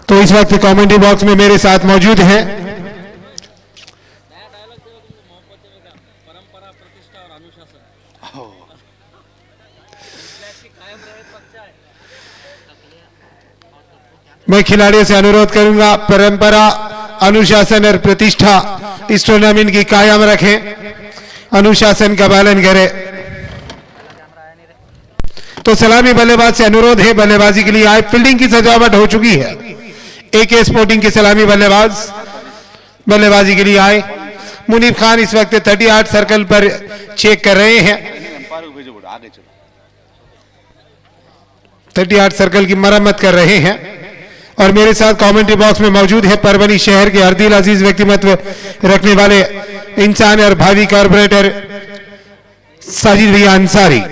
तो इस वक्त कमेंट्री बॉक्स में मेरे साथ मौजूद हैं मैं खिलाड़ियों से अनुरोध करूंगा परंपरा अनुशासन और प्रतिष्ठा इस टूर्नामेंट की कायम रखें, अनुशासन का पालन करें। तो सलामी बल्लेबाज से अनुरोध है बल्लेबाजी के लिए आए। फील्डिंग की सजावट हो चुकी है। एके स्पोर्टिंग के सलामी बल्लेबाज बल्लेबाजी के लिए आए। मुनीब खान इस वक्त 38 सर्कल पर चेक कर रहे हैं। 38 सर्कल की मरम्मत कर रहे हैं। और मेरे साथ कमेंट्री बॉक्स में मौजूद है परवनी शहर के अर्दिल अजीज व्यक्तिमत्व रखने वाले इंसान और भावी कारपोरेटर साजिद भैया अंसारी।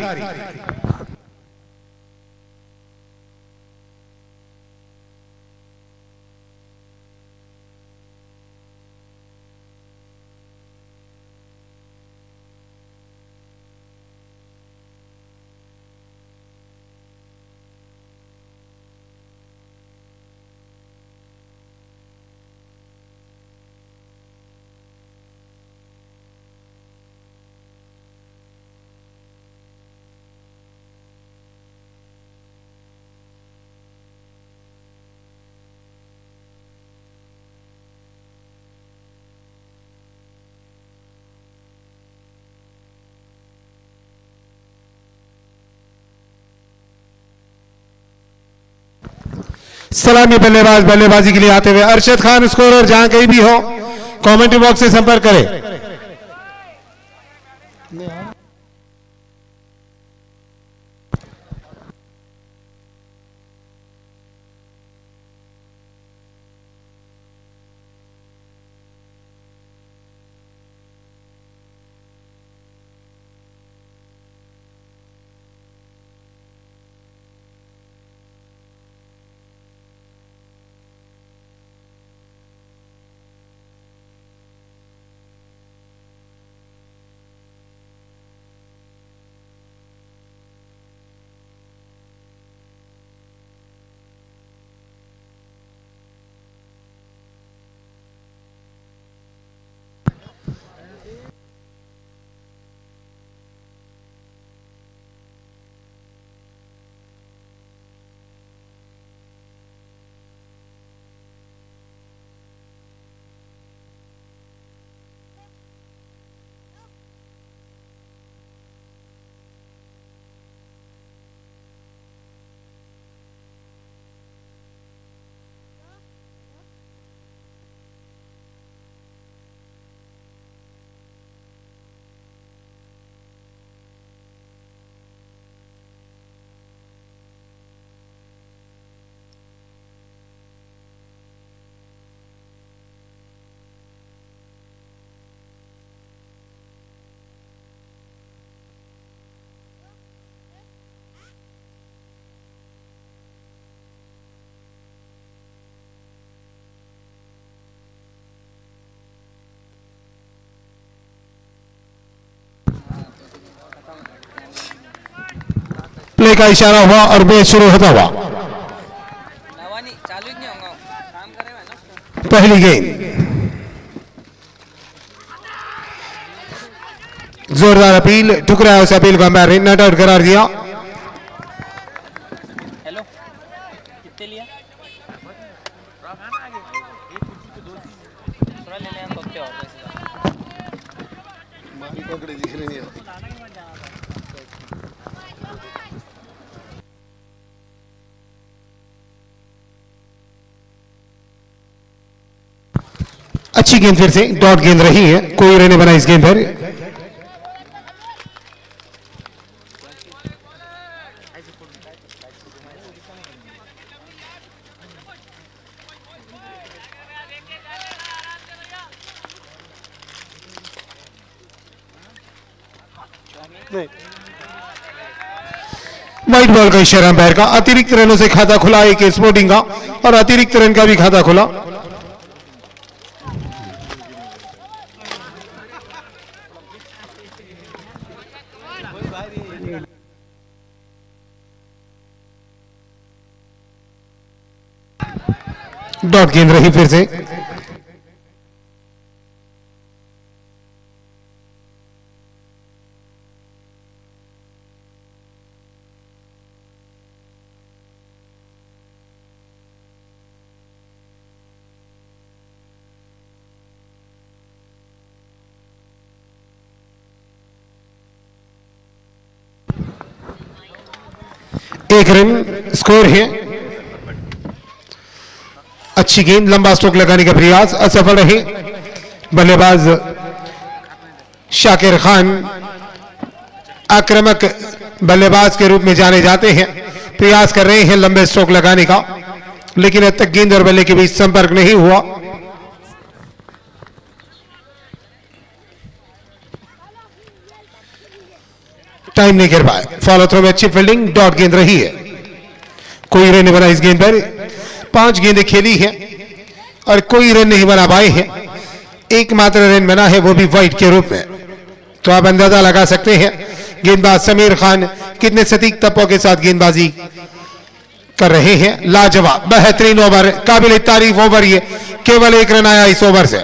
सलामी बल्लेबाज बल्लेबाजी के लिए आते हुए अरशद खान स्कोरर जहां कहीं भी हो कमेंट्री बॉक्स से संपर्क करें। प्ले का इशारा हुआ और मैच शुरू होता हुआ। पहली गेंद जोरदार अपील, ठुकराया उस अपील को अंपायर ने नॉट आउट करार दिया। अच्छी गेंद फिर से डॉट गेंद रही है, कोई रन बना इस गेंद पर। व्हाइट बॉल का इशारा अंपायर का। अतिरिक्त रनों से खाता खुला एक स्पोर्टिंग का और अतिरिक्त रन का भी खाता खुला। डॉट गेंद रही फिर से। एक रन स्कोर है। अच्छी गेंद, लंबा स्ट्रोक लगाने का प्रयास असफल रहे। बल्लेबाज शाकिर खान आक्रामक बल्लेबाज के रूप में जाने जाते हैं, प्रयास कर रहे हैं लंबे स्ट्रोक लगाने का, लेकिन अब तक गेंद और बल्ले के बीच संपर्क नहीं हुआ। टाइम नहीं कर पाए। फॉलो थ्रो में अच्छी फील्डिंग, डॉट गेंद रही है। कोई रन नहीं बना इस गेंद पर। 5 गेंदें खेली है और कोई रन नहीं बना पाए हैं। एकमात्र रन बना है, वो भी वाइड के रूप में। तो आप अंदाजा लगा सकते हैं गेंदबाज समीर खान कितने सटीक तप्पों के साथ गेंदबाजी कर रहे हैं। लाजवाब, बेहतरीन ओवर, काबिल तारीफ ओवर। ये केवल 1 रन आया इस ओवर से।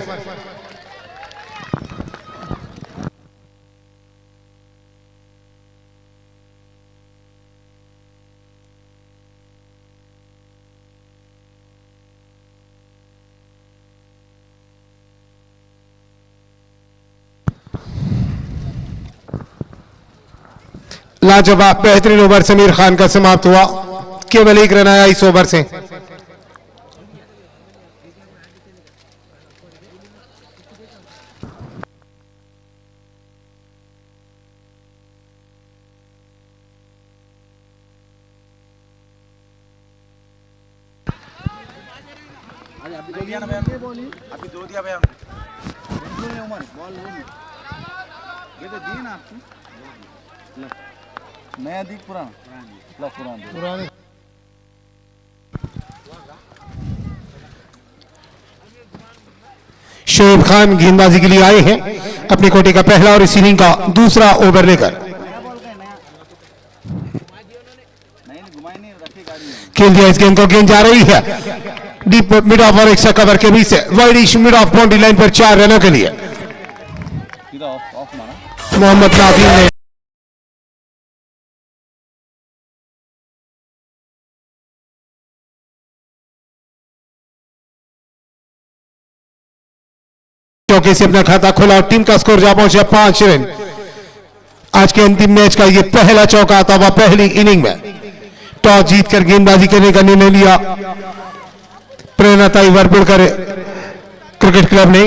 लाजवाब बेहतरीन ओवर समीर खान का समाप्त हुआ। केवल 1 रन आया इस ओवर से। अभी दो दिया भैया ये तो दी ना आपकी नया दी पुराना शोएब खान गेंदबाजी के लिए आए हैं अपनी कोटे का पहला और इस इनिंग का दूसरा ओवर लेकर। खेल दिया इस गेंद को, गेंद जा रही है डीप मिड ऑफ और एक्स्ट्रा कवर के बीच से wide mid of boundary line पर 4 रनों के लिए। मोहम्मद नादीम ने चौके से अपना खाता खोला और टीम का स्कोर जा पहुंचा 5 रन। आज के अंतिम मैच का ये पहला चौका आता हुआ पहली इनिंग में। टॉस जीतकर गेंदबाजी करने का निर्णय लिया प्रेरणाताई वरपुड़कर क्रिकेट क्लब ने।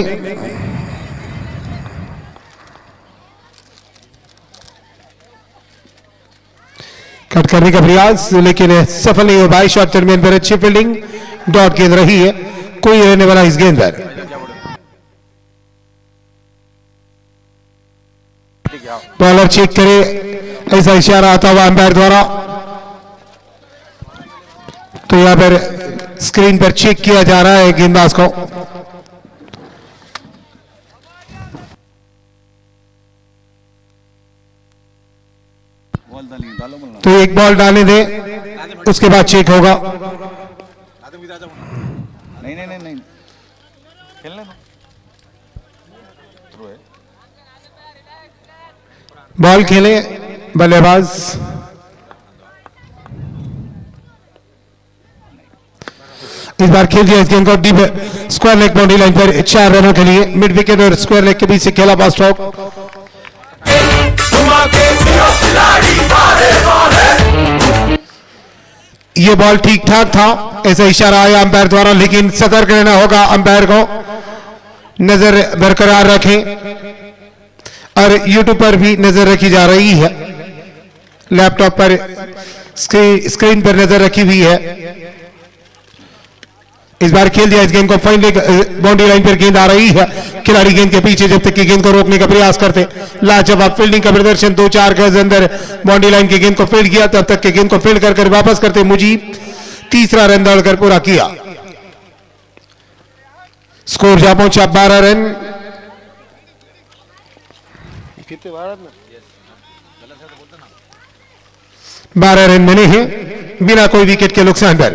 कट करने का प्रयास लेकिन सफल नहीं हो पाई। शॉर्ट टर्मियन पर अच्छी फील्डिंग, डॉट गेंद रही है। कोई रहने वाला इस गेंद पर। बॉलर चेक करे, ऐसा इशारा आता हुआ अंपायर द्वारा। तो यहां पर स्क्रीन पर चेक किया जा रहा है गेंदबाज को। तो एक बॉल डालने दे, उसके बाद चेक होगा। नहीं खेलने दो। बॉल खेले बल्लेबाज। इस बार खेल दिया इस गेंद को deep square leg boundary line पर 4 रनों के लिए। मिड विकेट और स्क्वायर लेग के बीच से खेला बॉल स्ट्रोक। ये बॉल ठीक ठाक था, ऐसा इशारा आया अंपायर द्वारा, लेकिन सतर्क रहना होगा अंपायर को। नजर बरकरार रखें और यूट्यूब पर भी नजर रखी जा रही है। लैपटॉप पर स्क्रीन पर नजर रखी हुई है। इस बार खेल दिया इस गेंद को फाइन लेग बाउंड्री लाइन पर गेंद आ रही है। खिलाड़ी गेंद के पीछे जब तक कि गेंद को रोकने का प्रयास करते। लाजवाब फील्डिंग का प्रदर्शन, 2-4 गज अंदर बाउंड्री लाइन की गेंद को फील्ड किया, तब तक के गेंद को फील्ड कर वापस करते मुजीब। तीसरा रन दौड़कर पूरा किया। स्कोर जा पहुंचा 12 रन। 12 रन बने हैं बिना कोई विकेट के नुकसान पर।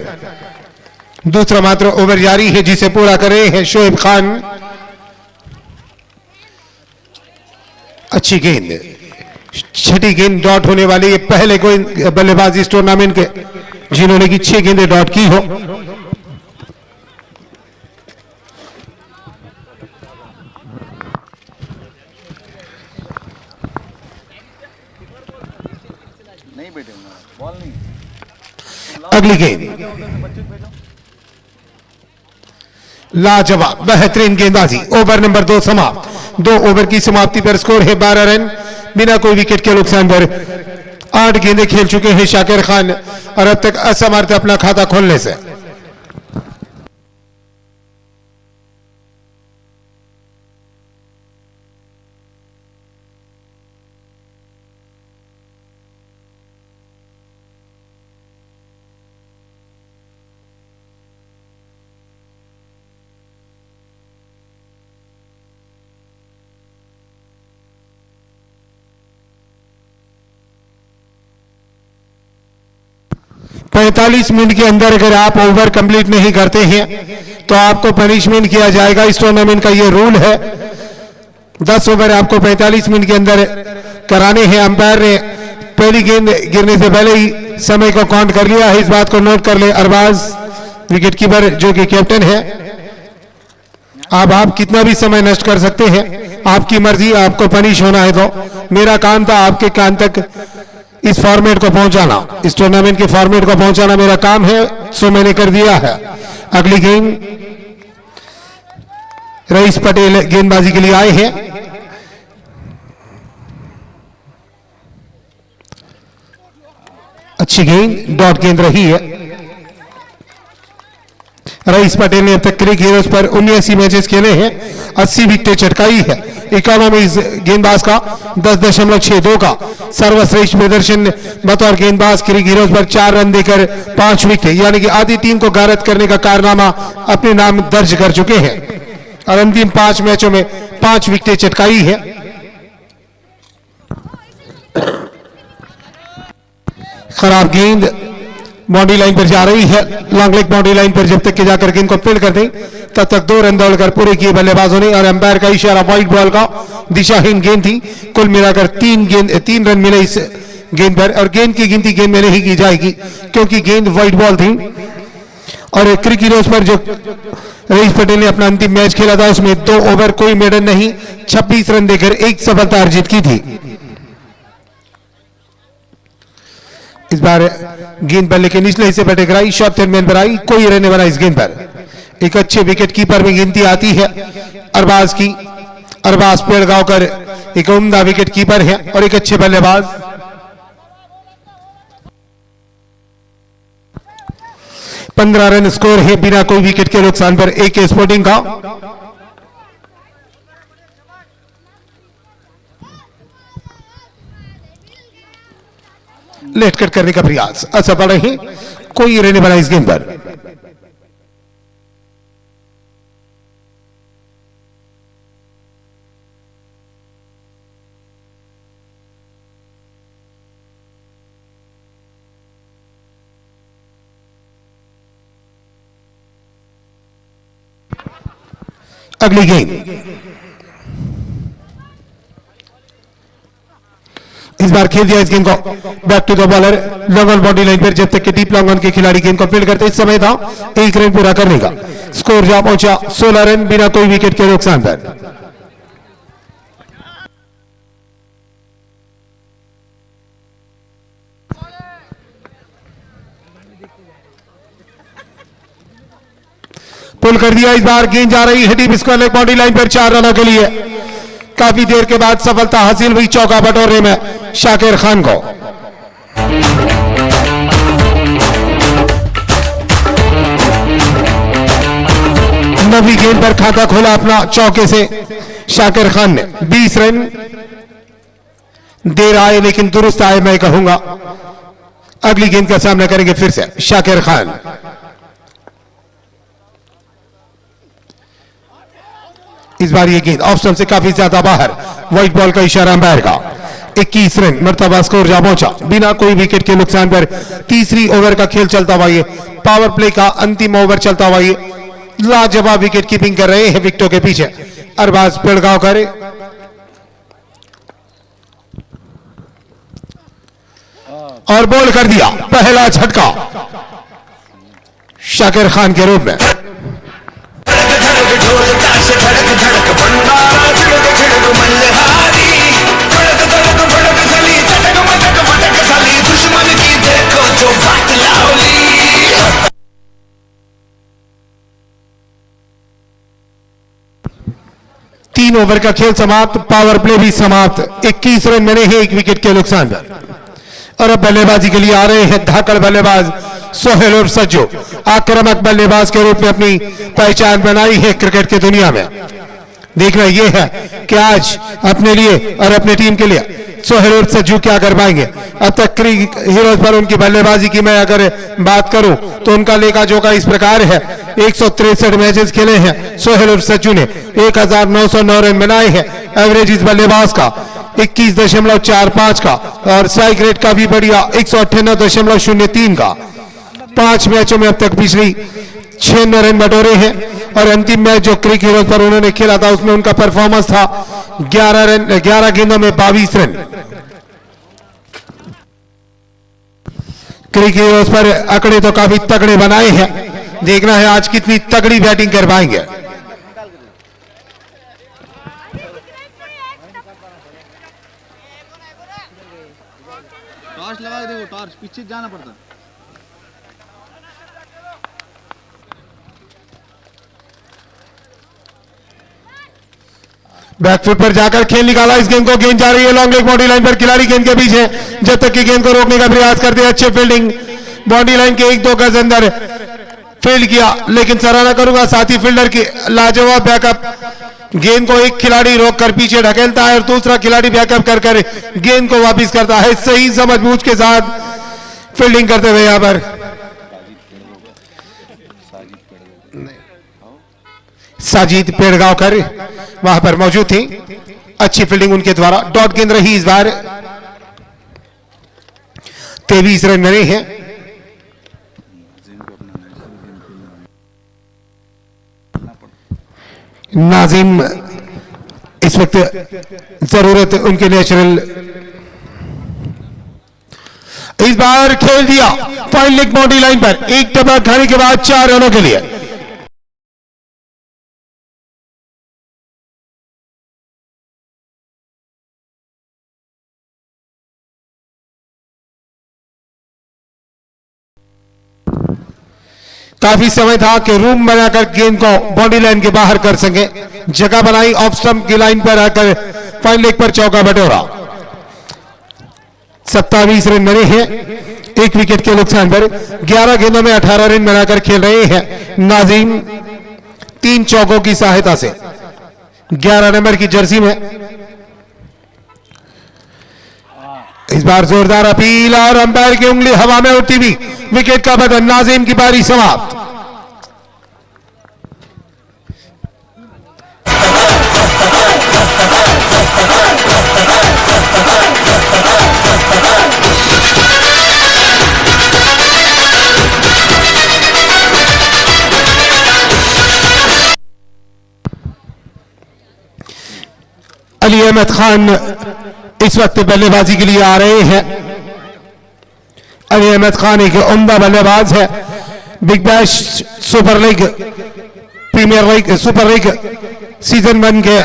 दूसरा मात्र ओवर जारी है जिसे पूरा कर रहे हैं शोएब खान। अच्छी गेंद, छठी गेंद डॉट होने वाली है। पहले कोई बल्लेबाज इस टूर्नामेंट के जिन्होंने की 6 गेंदें डॉट की हो। नहीं बेटे बॉल नहीं। अगली गेंद लाजवाब बेहतरीन गेंदबाजी। ओवर नंबर 2 समाप्त। 2 ओवर की समाप्ति पर स्कोर है 12 रन बिना कोई विकेट के नुकसान पर। 8 गेंदें खेल चुके हैं शाकिर खान और अब तक असमर्थ अपना खाता खोलने से। पैंतालीस मिनट के अंदर अगर आप ओवर कंप्लीट नहीं करते हैं तो आपको पनिशमेंट किया जाएगा। इस टूर्नामेंट का ये रूल है। 10 ओवर आपको 45 मिनट के अंदर कराने हैं। अंपायर ने पहली गेंद गिरने से पहले ही समय को काउंट कर लिया है, इस बात को नोट कर ले अरबाज विकेट कीपर जो कि कैप्टन है। अब आप कितना भी समय नष्ट कर सकते हैं, आपकी मर्जी। आपको पनिश होना है तो मेरा काम था आपके कान तक इस फॉर्मेट को पहुंचाना, इस टूर्नामेंट के फॉर्मेट को पहुंचाना मेरा काम है, सो मैंने कर दिया है। अगली गेंद रईस पटेल गेंदबाजी के लिए आए हैं। अच्छी गेंद, डॉट गेंद रही है। रईस पटेल ने अब तक क्रिक हीरोज पर 79 मैचेस खेले हैं, 80 विकेटें चटकाई है। इकोनॉमी इस गेंदबाज का 10.62 का सर्वश्रेष्ठ प्रदर्शन बतौर गेंदबाज। क्रिक हीरोज पर 4 रन देकर 5 विकेट, यानी कि आधी टीम को गारद करने का कारनामा अपने नाम दर्ज कर चुके हैं और अंतिम 5 मैचों में 5 विकेटें चटकाई है। खराब गेंद बाउंड्री लाइन पर जा रही है। लॉन्ग लेग बाउंड्री लाइन पर जब तक के जाकर गेंद को फील्ड कर दें तब तक 2 रन दौड़कर पूरे किए बल्लेबाजों ने। और अंपायर का इशारा व्हाइट बॉल का, दिशाहीन गेंद थी। कुल मिलाकर 3 रन मिले इस गेंद पर और गेंद की गिनती गेंद में नहीं की जाएगी क्योंकि गेंद व्हाइट बॉल थी। और क्रिक हीरोज पर जो रईस पटेल ने अपना अंतिम मैच खेला था उसमें 2 ओवर कोई मेडन नहीं, 26 रन देकर 1 सफलता अर्जित की थी। इस बार गेंद बल्ले के निचले हिस्से पर टकराई, शॉर्ट मैन पर आई, कोई रन नहीं बना इस गेंद पर। एक अच्छे विकेट कीपर में गिनती आती है अरबाज की। अरबाज पेड़गांवकर एक उम्दा विकेट कीपर है और एक अच्छे बल्लेबाज। पंद्रह रन स्कोर है बिना कोई विकेट के नुकसान पर AK स्पोर्टिंग का। लेट कट करने का प्रयास असफल रही, कोई रन बना इस गेंद पर। अगली गेंद इस बार खेल दिया इस गेंद को back to the bowler long on body line पर जब तक कि डीप लॉन्ग ऑन के खिलाड़ी गेंद को फील्ड करते इस समय था 1 रन पूरा करने का। स्कोर जा पहुंचा 16 रन बिना कोई विकेट के नुकसान पर। पुल कर दिया, इस बार गेंद जा रही है deep square leg body line पर 4 रनों के लिए। काफी देर के बाद सफलता हासिल हुई चौका बटोरने में शाकिर खान को। नवी गेंद पर खाता खोला अपना चौके से शाकिर खान ने। 20 रन देर आए लेकिन दुरुस्त आए मैं कहूंगा। अगली गेंद का सामना करेंगे फिर से शाकिर खान। इस बार ये गेंद ऑफ स्टंप से काफी ज्यादा बाहर, व्हाइट बॉल का इशारा अंपायर का। 21 रन मर्तबा स्कोर जा पहुंचा बिना कोई विकेट के नुकसान पर। तीसरी ओवर का खेल चलता हुआ ये पावर प्ले का अंतिम ओवर चलता हुआ ये लाजवाब विकेट कीपिंग कर रहे हैं विकेटों के पीछे अरबाज पेड़गांवकर। और बॉल कर दिया पहला झटका शाकिर खान के रूप में। तीन ओवर का खेल समाप्त, पावर प्ले भी समाप्त। 21 रन बने हैं एक विकेट के नुकसान पर। और अब बल्लेबाजी के लिए आ रहे हैं धाकड़ बल्लेबाज सोहेल उर्फ सज्जू। आक्रामक बल्लेबाज के रूप में अपनी पहचान बनाई है क्रिकेट की दुनिया में। देखना यह है कि आज अपने लिए और अपने टीम के लिए सोहेल उर्फ सज्जू क्या कर पाएंगे। अब तक क्रिक हीरोज पर उनकी बल्लेबाजी की मैं अगर बात करूं तो उनका लेखा जोखा इस प्रकार है। 163 मैचेस खेले हैं सोहेल उर्फ सज्जू ने, 1909 रन बनाए हैं। एवरेज इस बल्लेबाज का 21.45 का और स्ट्राइक रेट का भी बढ़िया 198.03 का। 5 मैचों में अब तक पिछली 96 रन बटोरे हैं। और अंतिम मैच जो क्रिक हीरोज पर उन्होंने खेला था उसमें उनका परफॉर्मेंस था 11 गेंदों में 22 रन। क्रिक हीरोज पर आंकड़े तो काफी तगड़े बनाए हैं। देखना है आज कितनी तगड़ी बैटिंग कर पाएंगे। टॉर्च लगा के देखो, टॉर्च पीछे जाना पड़ता। बैकफुट पर जाकर खेल निकाला इस गेंद को। गेंद जा रही है लॉन्ग लेग बाउंड्री लाइन पर, खिलाड़ी गेंद के पीछे जब तक कि गेंद को रोकने का प्रयास करते हैं। अच्छे फील्डिंग, बाउंड्री लाइन के 1-2 गज अंदर फील्ड किया, लेकिन सराहना करूंगा साथी फील्डर की लाजवाब बैकअप। गेंद को एक खिलाड़ी रोककर पीछे ढकेलता है और दूसरा खिलाड़ी बैकअप कर कर गेंद को वापस करता है। सही समझबूझ के साथ फील्डिंग करते हुए यहां पर साजिद पेड़गांवकर वहां पर मौजूद थी। अच्छी फील्डिंग उनके द्वारा। डॉट गेंद रही इस बार। 23 रन बने हैं। नाजिम इस वक्त जरूरत उनके नेचुरल। इस बार खेल दिया फाइन लेग बाउंड्री लाइन पर, एक टप्पा खाने के बाद 4 रनों के लिए। काफी समय था कि रूम बनाकर गेंद को बाउंड्री लाइन के बाहर कर सके। जगह बनाई ऑफ स्टंप की लाइन पर आकर फाइन लेग पर चौका बटोरा। 27 रन बने हैं एक विकेट के नुकसान पर। 11 गेंदों में 18 रन बनाकर खेल रहे हैं नाजीम 3 चौकों की सहायता से। 11 नंबर की जर्सी में इस बार जोरदार अपील और अंपायर की उंगली हवा में उठती हुई विकेट का बदन। नाजीम की पारी समाप्त। अली अहमद खान इस वक्त बल्लेबाजी के लिए आ रहे हैं। अली अहमद खान एक उम्दा बल्लेबाज है। Big Bash super league, premier league, super league season 1 के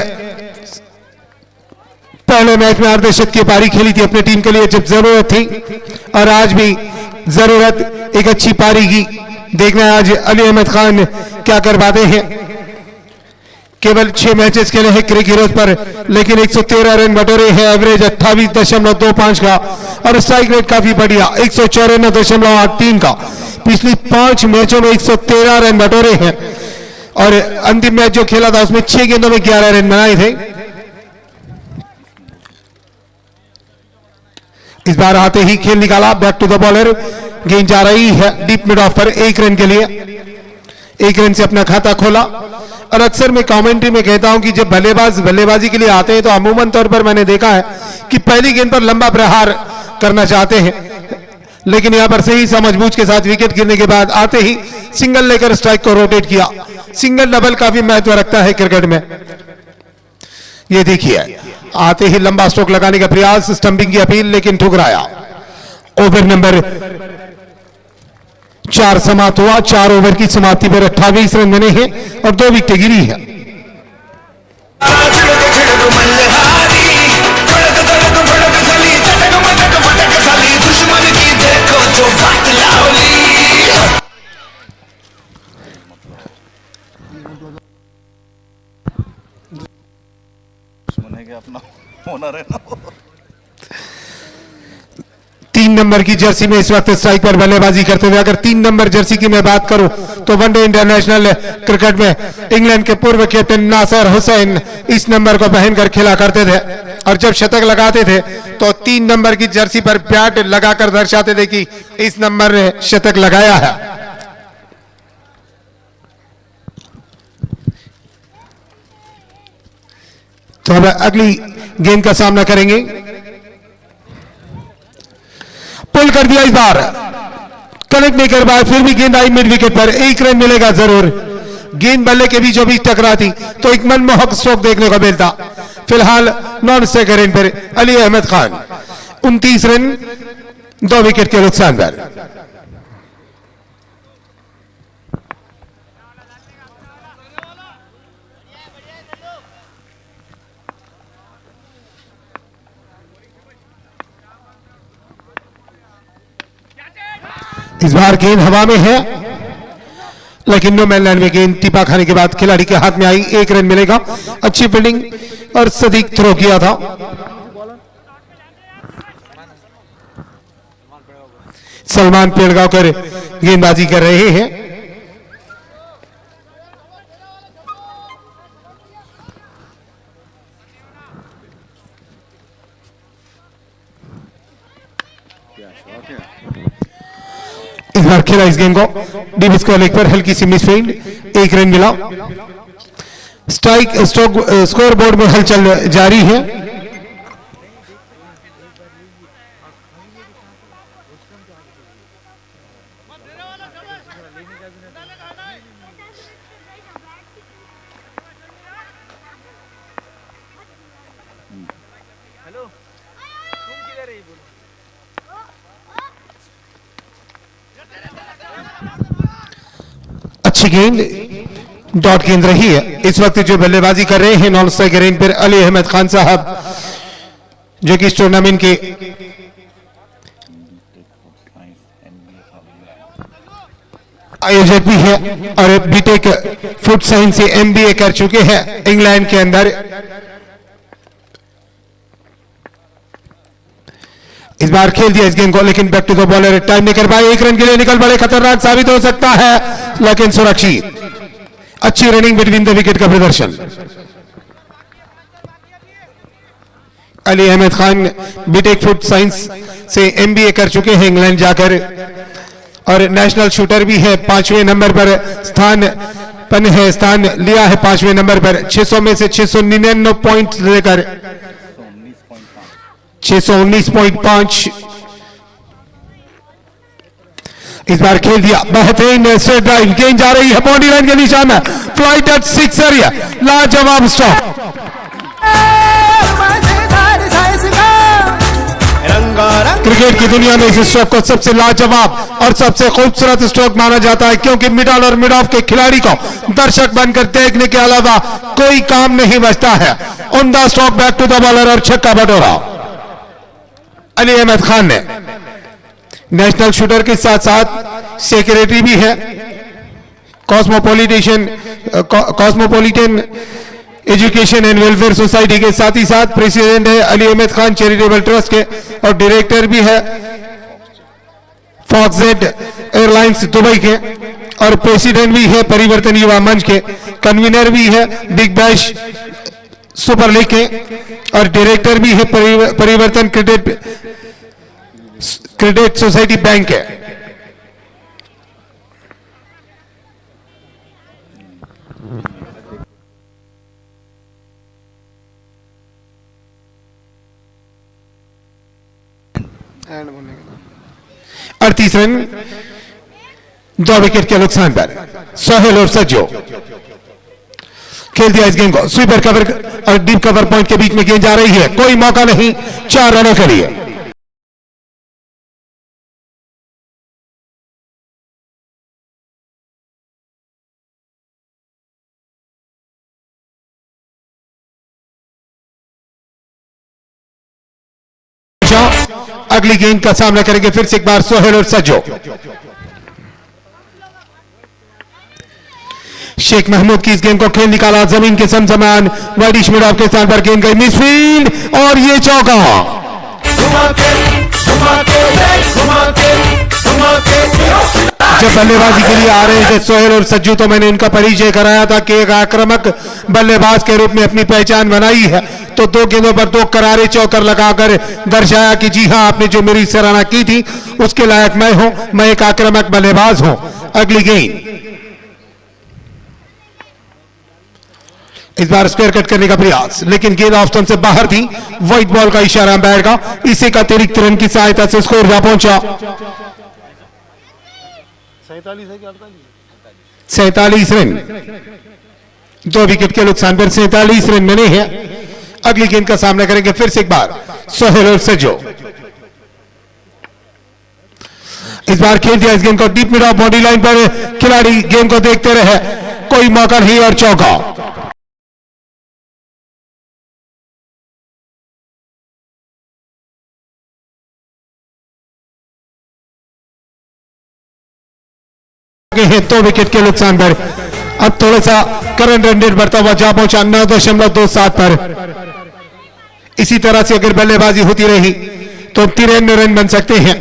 पहले मैच में अर्धशतक की पारी खेली थी अपनी टीम के लिए जब जरूरत थी, और आज भी जरूरत एक अच्छी पारी की। देखना है आज अली अहमद खान क्या कर पाते हैं। केवल 6 मैचेस खेले हैं क्रिक हीरोज पर, लेकिन 113 रन बटोरे हैं। एवरेज 28.25 का और स्ट्राइक रेट काफी बढ़िया 194.83 का। पिछली 5 मैचों में 113 रन बटोरे हैं और अंतिम मैच जो खेला था उसमें 6 गेंदों में 11 रन बनाए थे। इस बार आते ही खेल निकाला, बैक टू द बॉलर। गेंद जा रही है डीप मिड ऑफ पर 1 रन के लिए। 1 रन से अपना खाता खोला। और अक्सर मैं कमेंट्री में कहता हूं कि जब बल्लेबाज बल्लेबाजी के लिए आते हैं तो अमूमन तौर पर मैंने देखा है कि पहली गेंद पर लंबा प्रहार करना चाहते हैं, लेकिन यहां पर सही समझबूझ के साथ विकेट गिरने के बाद आते ही सिंगल लेकर स्ट्राइक को रोटेट किया। सिंगल डबल काफी महत्व रखता है क्रिकेट में। ये देखिए आते ही लंबा स्ट्रोक लगाने का प्रयास, स्टंपिंग की अपील, लेकिन ठुकराया। ओवर नंबर 4 समाप्त हुआ। 4 ओवर की समाप्ति पर 28 रन बने हैं और 2 विकेट गिरी है। अपना ओनर है ना। 3 नंबर की जर्सी में इस वक्त स्ट्राइक पर बल्लेबाजी करते हुए, अगर 3 नंबर जर्सी की मैं बात करूं तो वनडे इंटरनेशनल क्रिकेट में इंग्लैंड के पूर्व कैप्टन नासिर हुसैन इस नंबर को पहनकर खेला करते थे और जब शतक लगाते थे तो 3 नंबर की जर्सी पर बैट लगाकर दर्शाते थे कि इस नंबर ने शतक लगाया है। तो अब अगली गेंद का सामना करेंगे। पुल कर दिया, इस बार कनेक्ट नहीं कर पाए, फिर भी गेंद आई मिड विकेट पर। 1 रन मिलेगा जरूर। गेंद बल्ले के बीचों बीच टकराती तो एक मनमोहक स्ट्रोक देखने को मिलता। फिलहाल नॉन स्ट्राइकर इन पर अली अहमद खान 29 रन 2 विकेट के नुकसान पर। इस बार गेंद हवा में है लेकिन नो मैन लैंड में गेंद टिपा खाने के बाद खिलाड़ी के हाथ में आई। 1 रन मिलेगा। अच्छी फील्डिंग और सटीक थ्रो किया था। सलमान पेड़गांवकर गेंदबाजी कर रहे हैं। इस बार खेला इस गेंद को डीप स्क्वायर लेग पर, हल्की सी मिस फील्ड, 1 रन मिला। स्ट्राइक स्कोर बोर्ड में हलचल जारी है। अच्छी गेंद, डॉट गेंद रही है। इस वक्त जो बल्लेबाजी कर रहे हैं नॉन स्ट्राइकर रेंज पर अली अहमद खान साहब, जो कि इस टूर्नामेंट के आयोजक भी है और बीटेक फूड साइंस से एमबीए कर चुके हैं इंग्लैंड के अंदर। इस बार खेल दिया इस गेंद को, लेकिन back to the bowler, time नहीं कर पाए। 1 रन के लिए निकल पड़े, खतरनाक साबित हो सकता है लेकिन सुरक्षित। अच्छी रनिंग बिटवीन द विकेट का प्रदर्शन। Ali Ahmed Khan BTech food science से एमबीए कर चुके हैं इंग्लैंड जाकर और नेशनल शूटर भी है। 5वें नंबर पर स्थान लिया है 5वें नंबर पर। 600 में से 699 पॉइंट लेकर 619.5। इस बार खेल दिया, बेहतरीन स्ट्रेट ड्राइव, गेंद जा रही है बाउंड्री लाइन के निशान में, फ्लाई टच सिक्सर, लाजवाब स्टॉप। क्रिकेट की दुनिया में इस स्ट्रोक को सबसे लाजवाब और सबसे खूबसूरत स्ट्रोक माना जाता है, क्योंकि मिडल और मिड ऑफ के खिलाड़ी को दर्शक बनकर देखने के अलावा कोई काम नहीं बचता है। उम्दा stroke, back to the bowler और छक्का बटोरा अली अहमद खान ने। नेशनल शूटर के साथ साथ सेक्रेटरी भी है cosmopolitan education and welfare society के, साथ ही साथ प्रेसिडेंट है अली अहमद खान चैरिटेबल ट्रस्ट के और डायरेक्टर भी है फॉक्सजेट एयरलाइंस दुबई के और प्रेसिडेंट भी है परिवर्तन युवा मंच के, कन्वीनर भी है बिग बैश सुपर लीग के और डायरेक्टर भी है परिवर्तन क्रेडिट सोसाइटी बैंक है। 38 रन 2 विकेट के नुकसान पर। सोहेल और सज्जो खेल दिया इस गेंद को, स्वीपर कवर और डीप कवर पॉइंट के बीच में गेंद जा रही है, कोई मौका नहीं 4 रनों के लिए। अगली गेंद का सामना करेंगे फिर से एक बार सोहेल और सज्जो। शेख महमूद की इस गेंद को खेल निकाला जमीन के समसमान, वाइडिश मिड ऑफ के स्थान पर गेंद गई मिसफील्ड और ये चौका। जब बल्लेबाजी के लिए आ रहे थे सोहेल और सज्जू तो मैंने इनका परिचय कराया था कि एक आक्रामक बल्लेबाज के रूप में अपनी पहचान बनाई है, तो 2 गेंदों पर 2 करारे चौकर लगाकर दर्शाया कि जी हां आपने जो मेरी सराहना की थी उसके लायक मैं हूं, मैं एक आक्रामक बल्लेबाज हूं। अगली गेंद इस बार स्क्वायर कट करने का प्रयास, लेकिन गेंद ऑफ स्टंप से बाहर थी, व्हाइट बॉल का इशारा अंपायर का, इसे का अतिरिक्त रन की सहायता से स्कोर जा पहुंचा 47 रन 2 विकेट के नुकसान पर 47 रन बने हैं। अगली गेंद का सामना करेंगे फिर से एक बार सोहेल और सज्जो। इस बार खेल दिया इस गेंद को deep mid of body line पर, खिलाड़ी गेंद को देखते रहे, कोई मौका नहीं और चौका। हैं 2 विकेट के नुकसान पर। अब थोड़ा सा करंट रन रेट बढ़ता हुआ जा पहुंचा 9.27 पर। इसी तरह से अगर बल्लेबाजी होती रही तो 93 रन बन सकते हैं,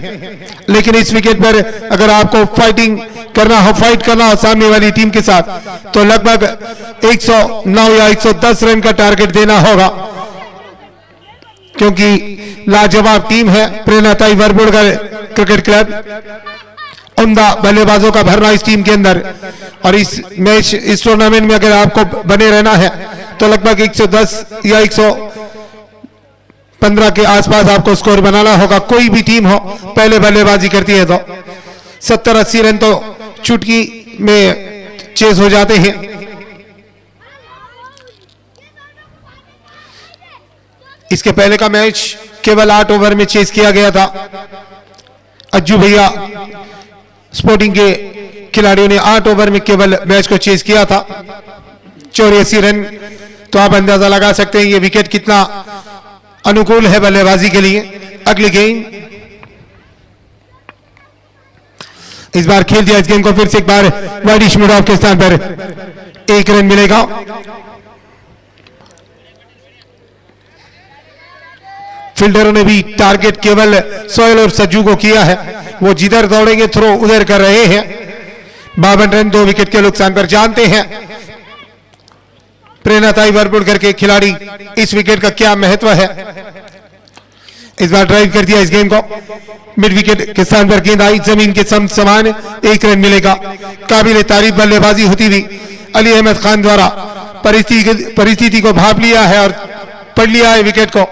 लेकिन इस विकेट पर अगर आपको फाइट करना हो सामने वाली टीम के साथ तो लगभग 109 या 110 रन का टारगेट देना होगा, क्योंकि लाजवाब टीम है प्रेरणाताई वर्बुड़कर क्रिकेट क्लब। उम्दा बल्लेबाजों का भरना इस टीम के अंदर, और इस टूर्नामेंट में अगर आपको बने रहना है तो लगभग 110 या 115 के आसपास आपको स्कोर बनाना होगा। कोई भी टीम हो पहले बल्लेबाजी करती है तो 70-80 रन तो चुटकी में चेस हो जाते हैं। इसके पहले का मैच केवल 8 ओवर में चेस किया गया था। अज्जू भैया स्पोर्टिंग के खिलाड़ियों ने 8 ओवर में केवल मैच को चेस किया था, 84 रन। तो आप अंदाजा लगा सकते हैं ये विकेट कितना अनुकूल है बल्लेबाजी के लिए। अगली गेंद इस बार खेल दिया इस गेंद को फिर से एक बार वाइडिश मिड ऑफ के स्थान पर 1 रन मिलेगा। फील्डरों ने भी टारगेट केवल सोहेल और सज्जू को किया है, वो जिधर दौड़ेंगे थ्रो उधर कर रहे हैं। 52 रन 2 विकेट के नुकसान पर। जानते हैं प्रेरणाताई वर्बुड़कर के खिलाड़ी इस विकेट का क्या महत्व है। इस बार ड्राइव कर दिया इस गेंद को, मिड विकेट के स्थान पर गेंद आई, जमीन के समान 1 रन मिलेगा। काबिल तारीफ बल्लेबाजी होती हुई अली अहमद खान द्वारा परिस्थिति को भाप लिया है और पढ़ लिया है विकेट को,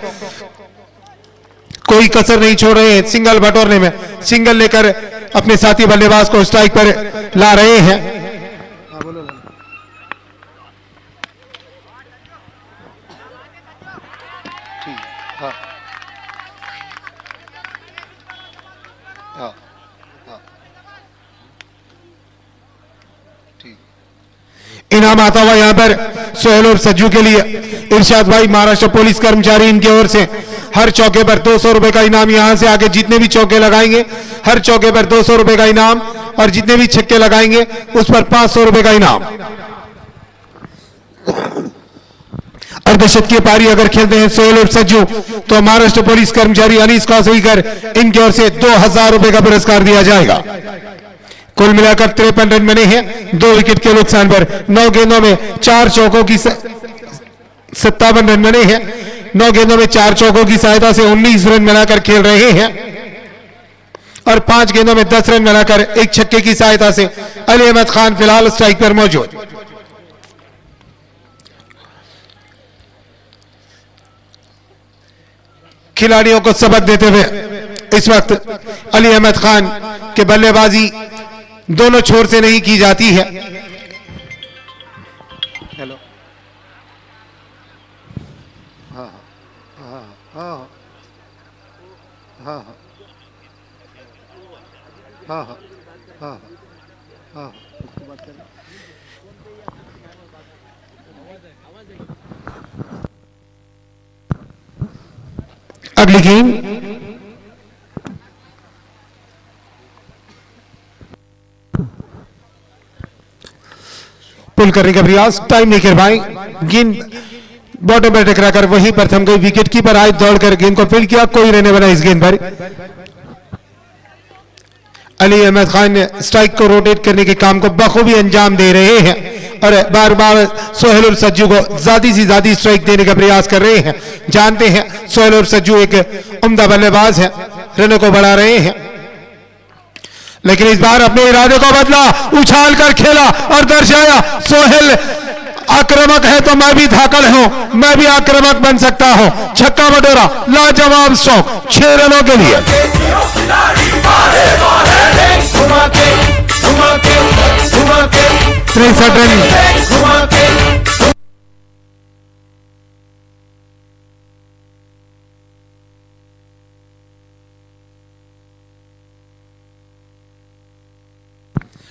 कोई कसर नहीं छोड़ रहे हैं। सिंगल बटोरने में सिंगल लेकर अपने साथी बल्लेबाज को स्ट्राइक पर ला रहे हैं। इनाम आता हुआ यहां पर सोहेल और सज्जू के लिए इरशाद भाई महाराष्ट्र पुलिस कर्मचारी इनकी ओर से हर चौके पर 200 रुपए का इनाम। यहां से आगे जितने भी चौके लगाएंगे हर चौके पर 200 रुपए का इनाम, और जितने भी छक्के लगाएंगे उस पर 500 रुपए का इनाम। अर्धशतकीय पारी अगर खेलते हैं सोहेल और सज्जू तो महाराष्ट्र पुलिस कर्मचारी अनीस कौसईकर इनकी ओर से 2000 रुपए का पुरस्कार दिया जाएगा। कुल मिलाकर 53 रन बने हैं 2 विकेट के नुकसान पर। 9 गेंदों में 4 चौकों की 57 रन बने हैं। 9 गेंदों में 4 चौकों की सहायता से 19 रन बनाकर खेल रहे हैं, और 5 गेंदों में 10 रन बनाकर 1 छक्के की सहायता से अली अहमद खान फिलहाल स्ट्राइक पर मौजूद। खिलाड़ियों को सबक देते हुए इस वक्त अली अहमद खान कि बल्लेबाजी दोनों छोर से नहीं की जाती है। हेलो हाँ हाँ हाँ हाँ हाँ हाँ हाँ हाँ उसकी बात करें। अगली गेंद पुल करने का प्रयास, टाइम नहीं कर पाए, गेंद बॉटम पर टकराकर वहीं पर थम गई। विकेट कीपर आए दौड़कर गेंद को फील्ड किया, कोई रहने बना इस गेंद पर। अली अहमद खान स्ट्राइक को रोटेट करने के काम को बखूबी अंजाम दे रहे हैं और बार बार सोहेल और सज्जू को ज्यादा से ज्यादा स्ट्राइक देने का प्रयास कर रहे हैं। जानते हैं सोहेल और सज्जू एक उम्दा बल्लेबाज है, रनों को बढ़ा रहे हैं, लेकिन इस बार अपने इरादे को बदला, उछाल कर खेला और दर्शाया सोहेल आक्रामक है तो मैं भी धाकड़ हूं, मैं भी आक्रामक बन सकता हूं। छक्का बटोरा, लाजवाब स्ट्रोक, 6 रनों के लिए। 63 रन।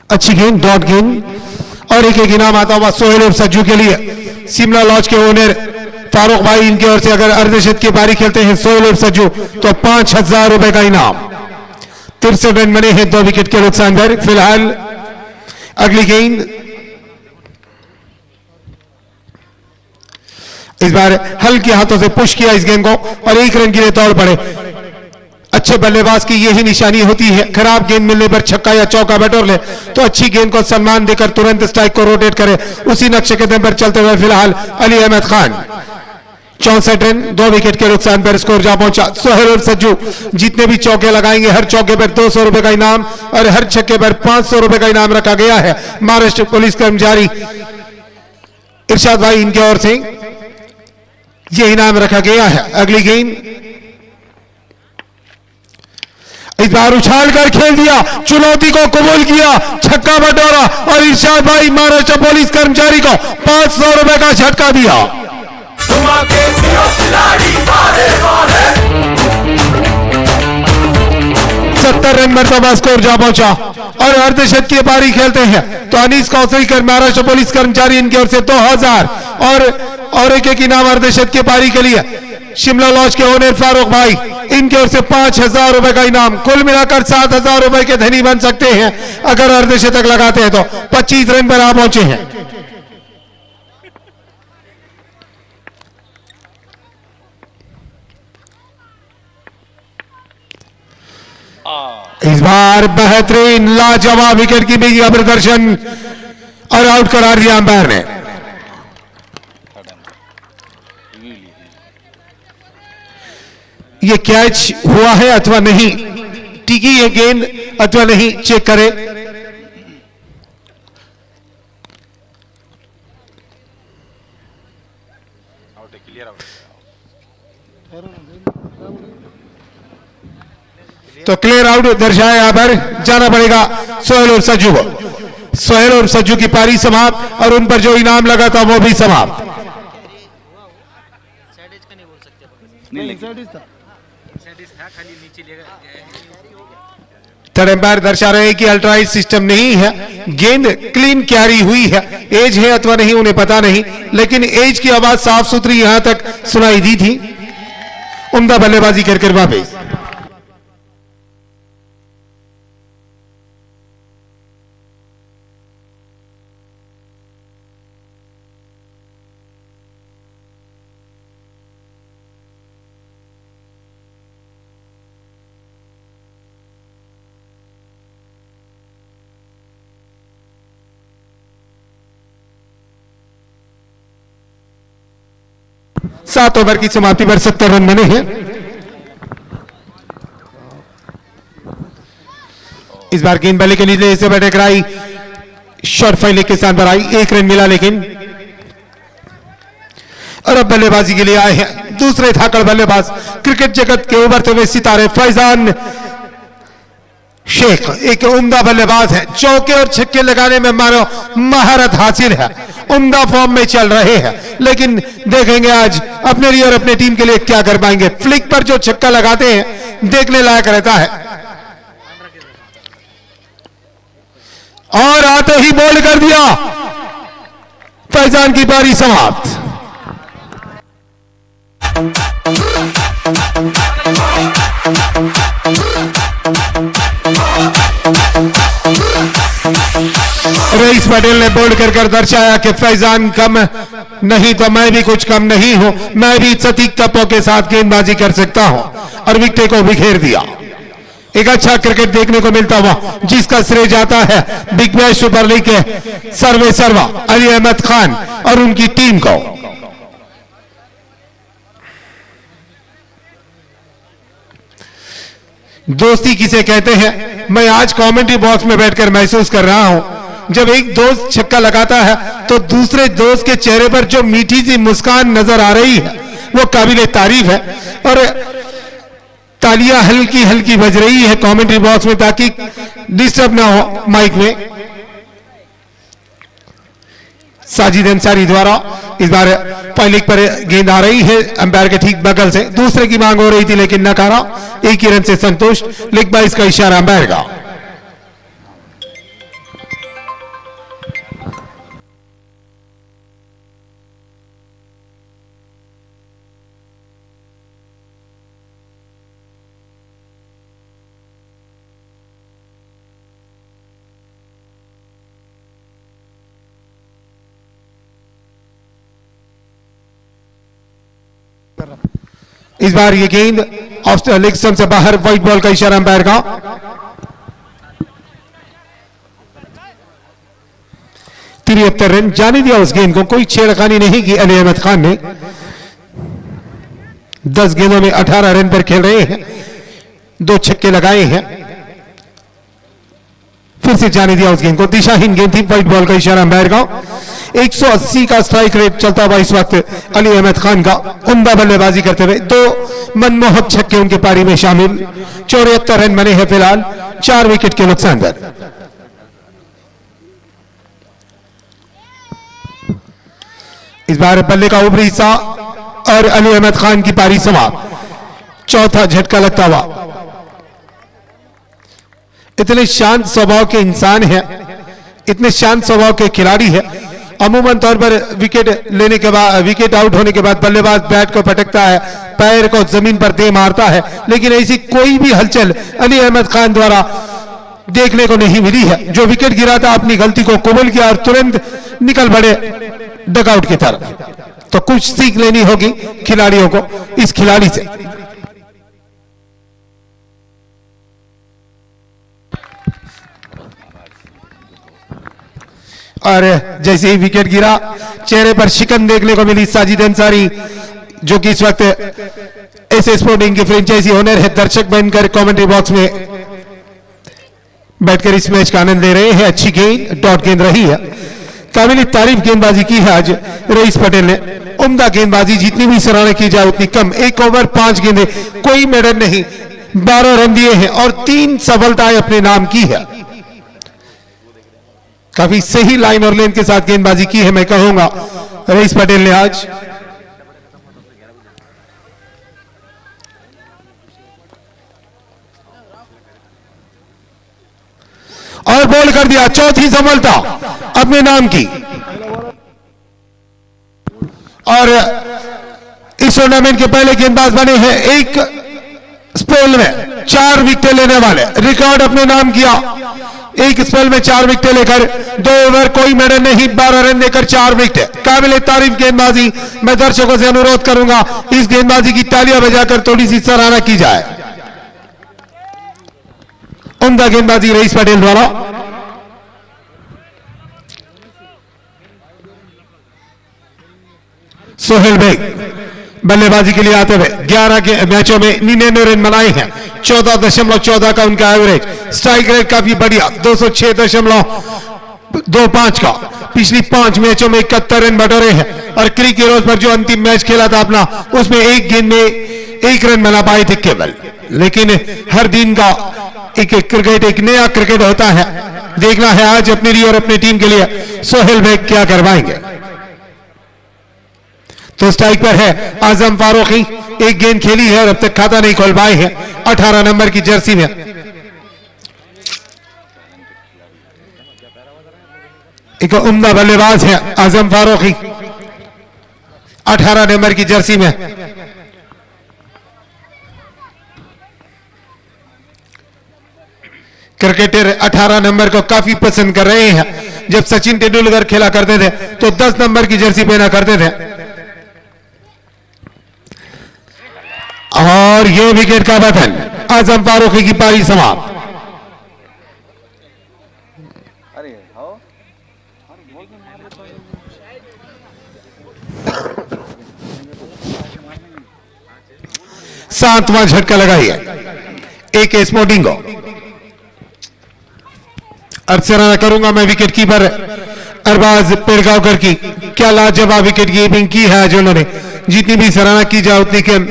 अच्छी गेंद, डॉट गेंद और एक इनाम आता हुआ सोहेल और सज्जू के लिए। शिमला लॉज के ओनर फारूक भाई, इनकी ओर से अगर अर्धशतक की पारी खेलते हैं सोहेल और सज्जू तो 5,000 रुपए का इनाम। 63 रन बने हैं 2 विकेट के नुकसान पर। फिलहाल अगली गेंद, इस बार हल्के हाथों से पुश किया इस गेंद को और 1 रन के लिए दौड़ पड़े। अच्छे बल्लेबाज की यही निशानी होती है, खराब गेंद मिलने पर छक्का या चौका बटोर ले तो अच्छी गेंद को सम्मान देकर तुरंत स्ट्राइक को रोटेट करे। उसी नक्शे के दम पर चलते हुए फिलहाल अली अहमद खान 64 रन 2 विकेट के नुकसान पर स्कोर जा पहुंचा। सोहेल और सज्जू जितने भी चौके लगाएंगे हर चौके पर 200 रुपए का इनाम और हर छक्के पर 500 रुपए का इनाम रखा गया है। महाराष्ट्र पुलिस कर्मचारी इरशाद भाई, इनकी ओर से यह इनाम रखा गया है। अगली गेंद, इस बार उछाल कर खेल दिया, चुनौती को कबूल किया, छक्का बटोरा और इरशाद भाई महाराष्ट्र पुलिस कर्मचारी को 500 रुपए का झटका दिया। 70 रन मरतबा स्कोर जा पहुंचा और अर्धशतक की पारी खेलते हैं तो अनीस कौसईकर महाराष्ट्र पुलिस कर्मचारी, इनकी ओर से 2000 और एक इनाम अर्धशतक की पारी के लिए शिमला लॉज के ओनर फारूक भाई, इनकी ओर से 5,000 रुपए का इनाम। कुल मिलाकर 7,000 रुपए के धनी बन सकते हैं अगर अर्धशतक लगाते हैं तो। 25 रन पर आ पहुंचे हैं। इस बार बेहतरीन लाजवाब विकेट की भी प्रदर्शन और आउट करार दिया अंपायर ने। ये कैच हुआ है अथवा नहीं, टिकी है गेंद अथवा नहीं, चेक करें। तो क्लियर आउट दर्शाया, यहां पर जाना पड़ेगा सोहेल और सज्जू को। सोहेल और सज्जू की पारी समाप्त और उन पर जो इनाम लगा था वो भी समाप्त। थर्ड एम्पायर दर्शा रहे हैं कि अल्ट्राइज सिस्टम नहीं है, गेंद क्लीन कैरी हुई है। एज है अथवा नहीं उन्हें पता नहीं, लेकिन एज की आवाज साफ सुथरी यहां तक सुनाई दी थी। उम्दा बल्लेबाजी कर वापस। सात ओवर की समाप्ति पर 70 रन बने हैं। इस बार गेंद बल्ले के नीचे से बैठे कराई, शॉर्ट फाइल के स्थान पर आई, 1 रन मिला लेकिन। और अब बल्लेबाजी के लिए आए हैं दूसरे धाकड़ बल्लेबाज, क्रिकेट जगत के उभरते हुए सितारे फैजान शेख एक उम्दा बल्लेबाज है, चौके और छक्के लगाने में मानो महारत हासिल है, उम्दा फॉर्म में चल रहे हैं। लेकिन देखेंगे आज अपने लिए और अपने टीम के लिए क्या कर पाएंगे। फ्लिक पर जो छक्का लगाते हैं देखने लायक रहता है। और आते ही बोल्ड कर दिया, फैजान की पारी समाप्त। रईस पटेल ने बोल्ड कर दर्शाया कि फैजान कम नहीं तो मैं भी कुछ कम नहीं हूं, मैं भी सटीक टप्पों के साथ गेंदबाजी कर सकता हूं, और विकेट को बिखेर दिया। एक अच्छा क्रिकेट देखने को मिलता हुआ जिसका श्रेय जाता है बिग बैश सुपर लीग के सर्वे सर्वा अली अहमद खान और उनकी टीम को। दोस्ती किसे कहते हैं, मैं आज कमेंट्री बॉक्स में बैठकर महसूस कर रहा हूं। जब एक दोस्त छक्का लगाता है तो दूसरे दोस्त के चेहरे पर जो मीठी सी मुस्कान नजर आ रही है वो काबिले तारीफ है। और तालियां हल्की हल्की बज रही है कमेंट्री बॉक्स में ताकि डिस्टर्ब ना हो माइक में। साजिद अंसारी द्वारा इस बार पॉइंट पर गेंद आ रही है अंपायर के ठीक बगल से, दूसरे की मांग हो रही थी लेकिन नकारा, एक ही रन से संतुष्ट। लेग बाइस का इशारा अंपायर का। इस बार ये गेंद ऑफ लेग स्टंप से बाहर, व्हाइट बॉल का इशारा अंपायर का। तिहत्तर रन जाने दिया उस गेंद को, कोई छेड़खानी नहीं की अली अहमद खान ने। 10 गेंदों में 18 रन पर खेल रहे हैं, 2 छक्के लगाए हैं। फिर से जाने दिया उस गेंद को, दिशाहीन गेंद थी, व्हाइट बॉल का इशारा अंपायर का। 180 का स्ट्राइक रेट चलता हुआ इस वक्त अली अहमद खान का, उम्दा बल्लेबाजी करते हुए 2 मनमोहक छक्के उनके पारी में शामिल। 74 रन बने हैं फिलहाल 4 विकेट के नुकसान पर। इस बार बल्ले का ऊपरी हिस्सा और अली अहमद खान की पारी समाप्त। चौथा झटका लगता हुआ। इतने शांत स्वभाव के इंसान हैं, इतने शांत स्वभाव के खिलाड़ी हैं। अमूमन तौर पर विकेट लेने के बाद, विकेट आउट होने के बाद बल्लेबाज बैट को पटकता है, पैर को जमीन पर दे मारता है, लेकिन ऐसी कोई भी हलचल अली अहमद खान द्वारा देखने को नहीं मिली है। जो विकेट गिरा था अपनी गलती को कबूल किया और तुरंत निकल पड़े डगआउट की तरफ। तो कुछ सीख लेनी होगी खिलाड़ियों को इस खिलाड़ी से। और जैसे ही विकेट गिरा चेहरे पर शिकन देखने को मिली साजिद अंसारी, जो कि इस वक्त एस स्पोर्टिंग की फ्रेंचाइजी ओनर है, दर्शक बनकर कमेंट्री बॉक्स में बैठकर इस मैच का आनंद ले रहे हैं। अच्छी गेंद, डॉट गेंद रही है, काबिल तारीफ गेंदबाजी की है आज रईस पटेल ने। उम्दा गेंदबाजी, जितनी भी सराहना की जाए उतनी कम। 1 ओवर 5 गेंदें, कोई मेडल नहीं, 12 रन दिए हैं और 3 सफलताएं अपने नाम की है। काफी सही लाइन और लेंथ के साथ गेंदबाजी की है मैं कहूंगा रईस पटेल ने आज। और बॉल कर दिया, चौथी सफलता अपने नाम की। और इस टूर्नामेंट के पहले गेंदबाज बने हैं एक स्पेल में 4 विकेट लेने वाले, रिकॉर्ड अपने नाम किया। एक स्पेल में 4 विकेट लेकर 2 ओवर, कोई मेडल नहीं, 12 रन देकर 4 विकेट, काबिल तारीफ गेंदबाजी। मैं दर्शकों से अनुरोध करूंगा इस गेंदबाजी की तालियां बजाकर थोड़ी सी सराहना की जाए। उम्दा गेंदबाजी रईस पटेल द्वारा। सोहेल बेग बल्लेबाजी के लिए आते हुए 11 मैचों में 99 रन बनाए हैं, 14.14 का उनका एवरेज। स्ट्राइक रेट काफी बढ़िया, 206.25 का। पिछली 5 मैचों में 71 रन बटोरे हैं। और क्रिकेट रोज पर जो अंतिम मैच खेला था अपना, उसमें एक गेंद में 1 रन बना पाए थे केवल। लेकिन हर दिन का एक क्रिकेट, एक नया क्रिकेट होता है। देखना है आज अपने लिए और अपनी टीम के लिए सोहेल बेग क्या करवाएंगे। तो स्ट्राइक पर है आजम फारूकी, एक गेंद खेली है और अब तक खाता नहीं खोल पाए हैं 18 नंबर की जर्सी में। एक उम्दा बल्लेबाज है आजम फारूकी 18 नंबर की जर्सी में। क्रिकेटर 18 नंबर को काफी पसंद कर रहे हैं। जब सचिन तेंदुलकर खेला करते थे तो 10 नंबर की जर्सी पहना करते थे। और ये विकेट का पतन, आजम फारूकी की पारी समाप्त। सातवां झटका लगाई है एक स्पोर्टिंग को। अब सराहना करूंगा मैं विकेट कीपर अरबाज पेड़गांवकर की, क्या लाजवाब विकेट कीपिंग की है आज उन्होंने। जितनी भी सराहना की जाए उतनी कम।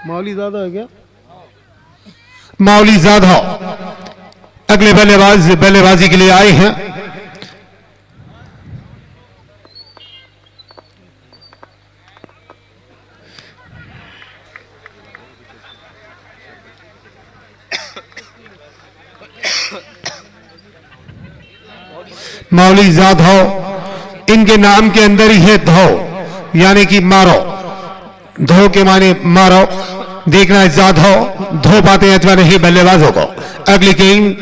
मौली ज्यादा हो गया। मौली जाधव अगले बल्लेबाजी के लिए आए हैं। मौली जाधव, इनके नाम के अंदर ही है धो, यानी कि मारो। धो के माने मारो। देखना है जाधव धो पाते हैं अथवा नहीं बल्लेबाजों को। अगली गेंद,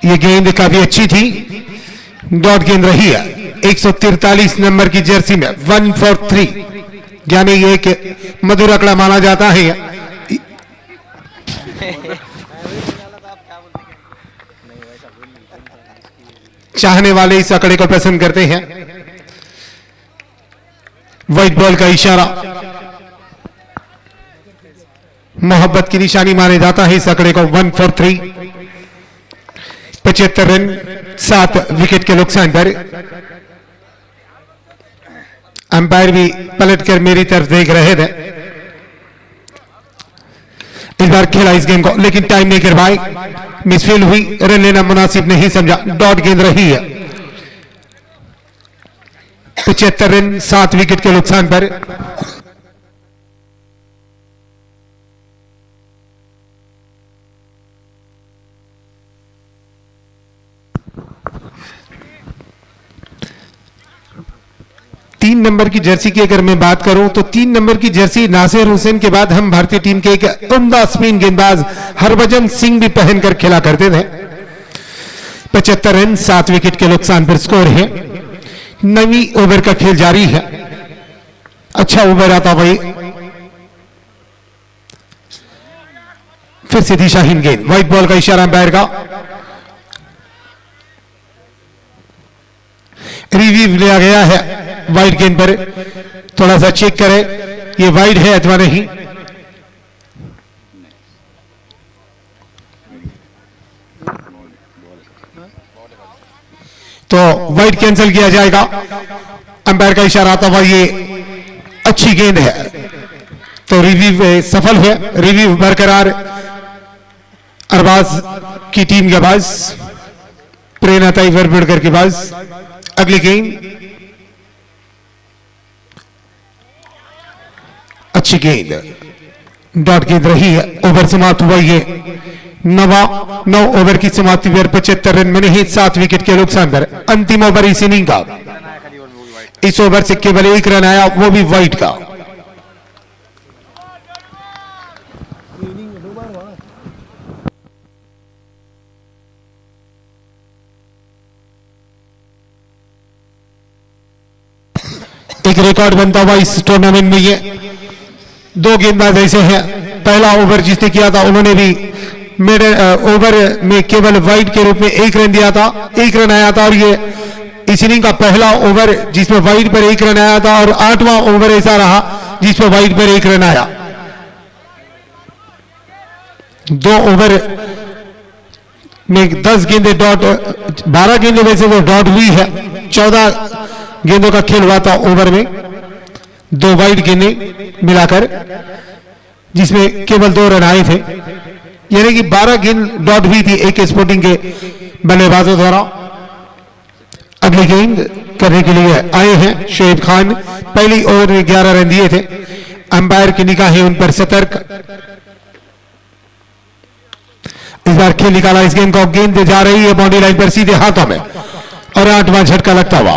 ये गेंद काफी अच्छी थी, डॉट गेंद रही है 143 नंबर की जर्सी में 143, यानी ये एक मधुर आंकड़ा माना जाता है। चाहने वाले इस आंकड़े को पसंद करते हैं। व्हाइट बॉल का इशारा मोहब्बत की निशानी माने जाता है इस आंकड़े को। 143, 75 रन 7 विकेट के नुकसान पर। अंपायर भी पलटकर मेरी तरफ देख रहे थे। इस बार खेला इस गेम को, लेकिन टाइम नहीं कर पाए, मिसफील्ड हुई, रन लेना मुनासिब नहीं समझा, डॉट गेंद रही है 75 रन 7 विकेट के नुकसान पर। तीन नंबर की जर्सी की अगर मैं बात करूं तो 3 नंबर की जर्सी नासिर हुसैन के बाद हम भारतीय टीम के एक उम्दा स्पिन गेंदबाज हरभजन सिंह भी पहनकर खेला करते थे। 75 रन 7 विकेट के नुकसान पर स्कोर है। 9वीं ओवर का खेल जारी है। अच्छा ओवर आता भाई, फिर से दिशाहीन गेंद। व्हाइट बॉल का इशारा अंपायर का। रिव्यू लिया गया है वाइड गेंद पर, थोड़ा सा चेक करें ये वाइड है अथवा नहीं। तो वाइड कैंसिल किया जाएगा। अंपायर का इशारा आता हुआ ये अच्छी गेंद है, तो रिव्यू सफल है। रिव्यू बरकरार अरबाज की टीम के पास, प्रेरणा ताइवरबड़कर के पास। अगली गेंद अच्छी गेंद, डॉट गेंद रही है। ओवर समाप्त हुआ ये 9 ओवर की समाप्ति पर 75 रन बने हैं 7 विकेट के नुकसान पर। अंतिम ओवर इस इनिंग का, इस ओवर से केवल 1 रन आया, वो भी वाइड का। एक रिकॉर्ड बनता हुआ इस टूर्नामेंट में। ये 2 गेंदबाज ऐसे हैं, पहला ओवर जिसने किया था उन्होंने भी ओवर में केवल वाइड के रूप में 1 रन दिया था, 1 रन आया था। और ये इस इनिंग का पहला ओवर जिसमें वाइड पर 1 रन आया था, और 8वां ओवर ऐसा रहा जिसमें वाइड पर 1 रन आया। 2 ओवर में 10 गेंदें डॉट, 12 गेंदों में से वो डॉट हुई है। 14 गेंदों का खेल हुआ था ओवर में, 2 वाइड गेंदें मिलाकर, जिसमें केवल 2 रन आए थे। यानी कि 12 गेंद डॉट हुई थी AK स्पोर्टिंग के बल्लेबाजों द्वारा। अगली गेंद करने के लिए आए हैं शोएब खान। पहली ओवर में 11 रन दिए थे। अंपायर की निगाहें उन पर सतर्क। इस बार खेल निकाला इस गेंद को, गेंद जा रही है बाउंड्री लाइन पर सीधे हाथों में और 8वां झटका लगता हुआ।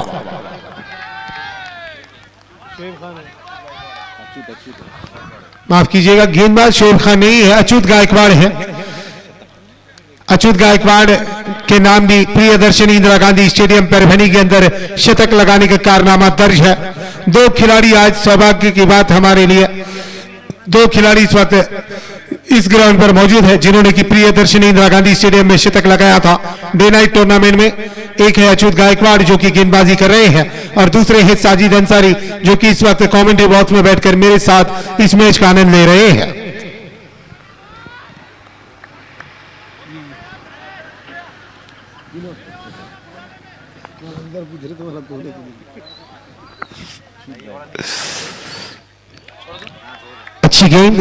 माफ कीजिएगा, गेंदबाज शोएब खान नहीं है, अच्युत गायकवाड़ है। अच्युत गायकवाड़ के नाम भी प्रियदर्शनी इंदिरा गांधी स्टेडियम परभनी के अंदर शतक लगाने का कारनामा दर्ज है। 2 खिलाड़ी, आज सौभाग्य की बात हमारे लिए, 2 खिलाड़ी इस वक्त इस ग्राउंड पर मौजूद है जिन्होंने कि प्रियदर्शनी इंदिरा गांधी स्टेडियम में शतक लगाया था डे नाइट टूर्नामेंट में। एक है अच्युत गायकवाड़ जो कि गेंदबाजी कर रहे हैं, और दूसरे हैं साजिद अंसारी जो कि इस वक्त कमेंट्री बॉक्स में बैठकर मेरे साथ इस मैच का आनंद ले रहे हैं। अच्छी गेंद,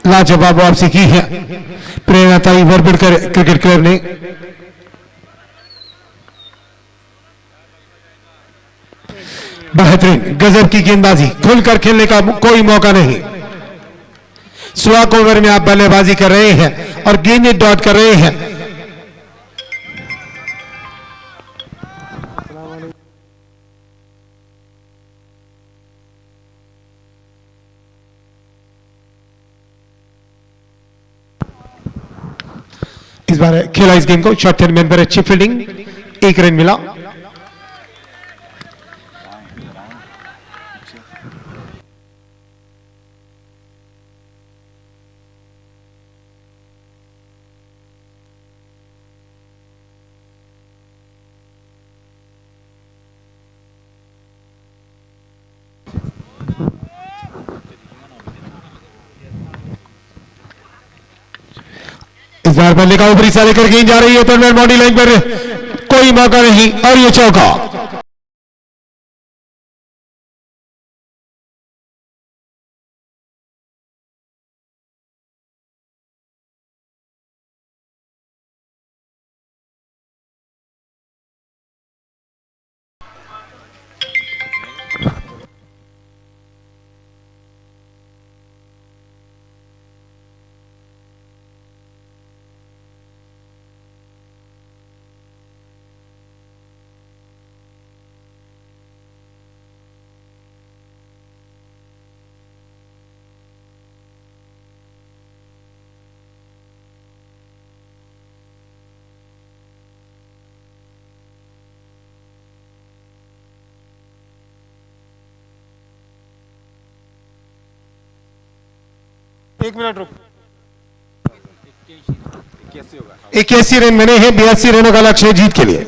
लाजवाब वापसी की है प्रेरणाताई वरबड़कर क्रिकेट क्लब ने। बेहतरीन गजब की गेंदबाजी, खुलकर खेलने का कोई मौका नहीं। स्वाक ओवर में आप बल्लेबाजी कर रहे हैं और गेंदें डॉट कर रहे हैं। इस बार खेला इस गेम को, शॉर्ट थर्ड मैन पर अच्छी फील्डिंग, 1 रन मिला। इस बार बल्ले का ऊपरी सा लेकर गेंद जा रही है, टर्नर बाउंड्री लाइन पर कोई मौका नहीं और ये चौका। एक मिनट रुक, 81 रन बने हैं 82 रनों का लक्ष्य है जीत के लिए।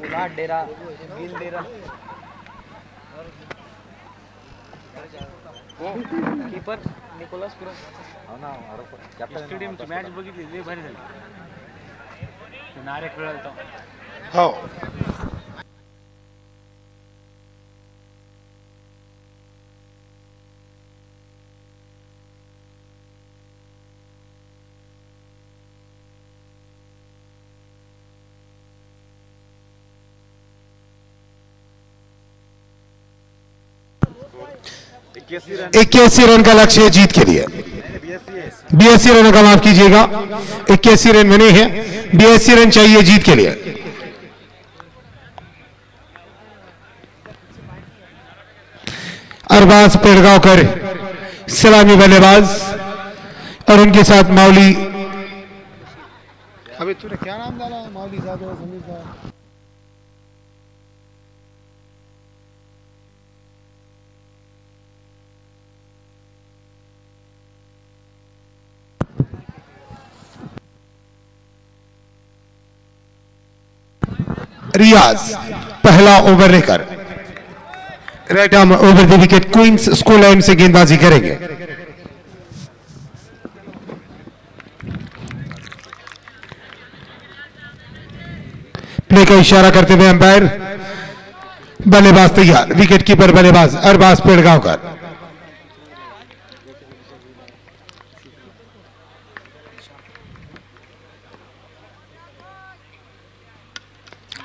उलाट डेरा गिल डेरा कीपर निकोलस पुरम हो ना स्टेडियमची मॅच बघितली लय भारी झाली नारे खेळायला हो इक्यासी रन का लक्ष्य है जीत के लिए 82 रनों का माफ कीजिएगा 81 रन बने हैं 82 रन चाहिए जीत के लिए अरबाज पेड़गांवकर सलामी बल्लेबाज और उनके साथ मौली अभी तूने क्या नाम डाला मौली साहब और समीर साहब रियाज पहला ओवर लेकर right arm over the wicket queens school line से गेंदबाजी करेंगे प्ले का इशारा करते हुए अंपायर बल्लेबाज तैयार विकेट कीपर बल्लेबाज अरबाज पेड़गांवकर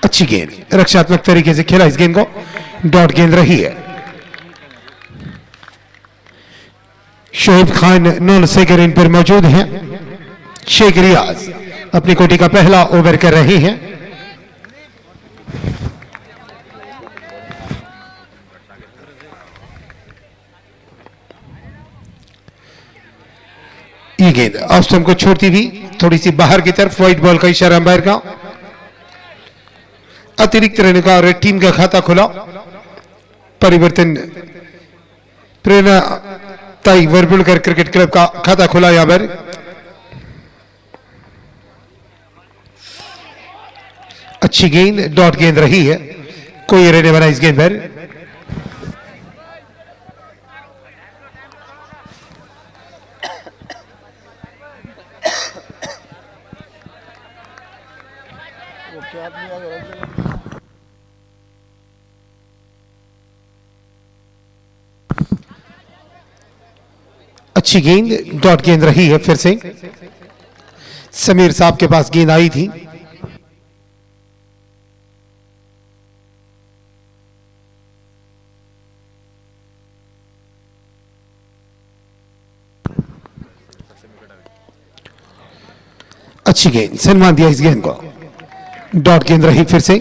अच्छी गेंद रक्षात्मक तरीके से खेला इस गेंद को डॉट गेंद रही है Shoaib Khan non second in पर मौजूद हैं शेख रियाज अपनी कोटी का पहला ओवर कर रहे हैं ये गेंद ऑफ स्टंप को छोड़ती हुई थोड़ी सी बाहर की तरफ व्हाइट बॉल का इशारा अंपायर का अतिरिक्त रहने का और टीम का खाता खुला परिवर्तन प्रेरणा ताई वर्बुलकर क्रिकेट क्लब का खाता खुला यहां पर अच्छी गेंद डॉट गेंद रही है कोई रहने वाला इस गेंद पर अच्छी गेंद डॉट गेंद रही है फिर से समीर साहब के पास गेंद आई थी अच्छी गेंद सन्मान दिया इस गेंद को डॉट गेंद रही फिर से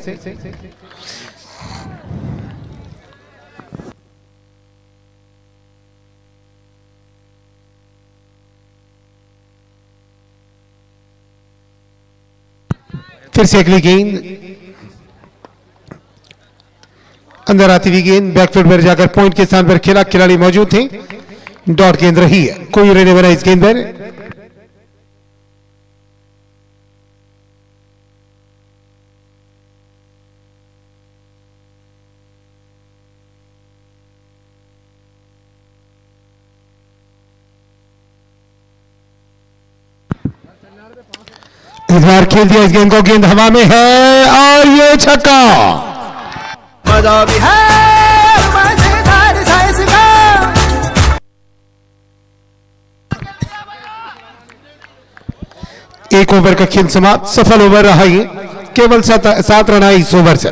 फिर से अगली गेंद अंदर आती हुई गेंद बैकफुट पर जाकर पॉइंट के स्थान पर खेला खिलाड़ी मौजूद थे डॉट गेंद रही है कोई रहने वाला इस गेंद पर इस बार खेल दिया इस गेंद को गेंद हवा में है और ये छक्का मजा भी है मजेदार साइंस का एक ओवर का खेल समाप्त सफल ओवर रहा ये केवल 7 रन आए इस ओवर से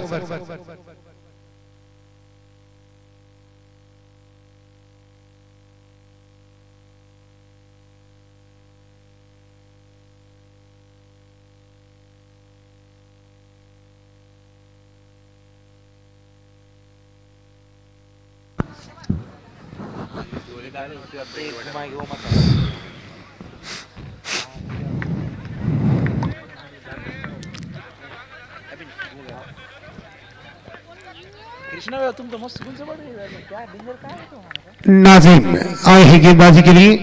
कृष्णा तुम तो मस्त स्कूल से पढ़ रहे हो क्या डिंगर का है तुम्हारा नाजिम आए हैं गेंदबाजी के लिए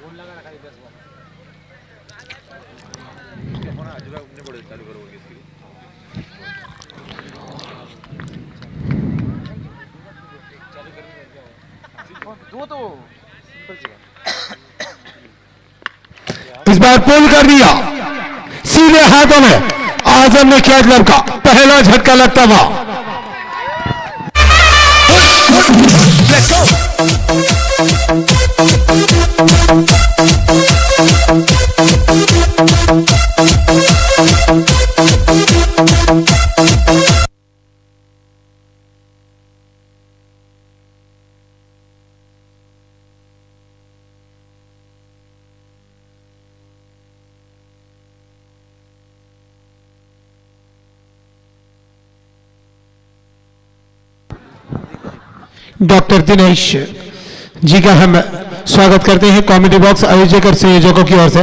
इस बार पुल कर दिया सीधे हाथों में, आजम ने कैच लपका, पहला झटका लगता हुआ। डॉक्टर दिनेश जी का हम स्वागत करते हैं कॉमेडी बॉक्स आयोजक और संयोजकों की ओर से।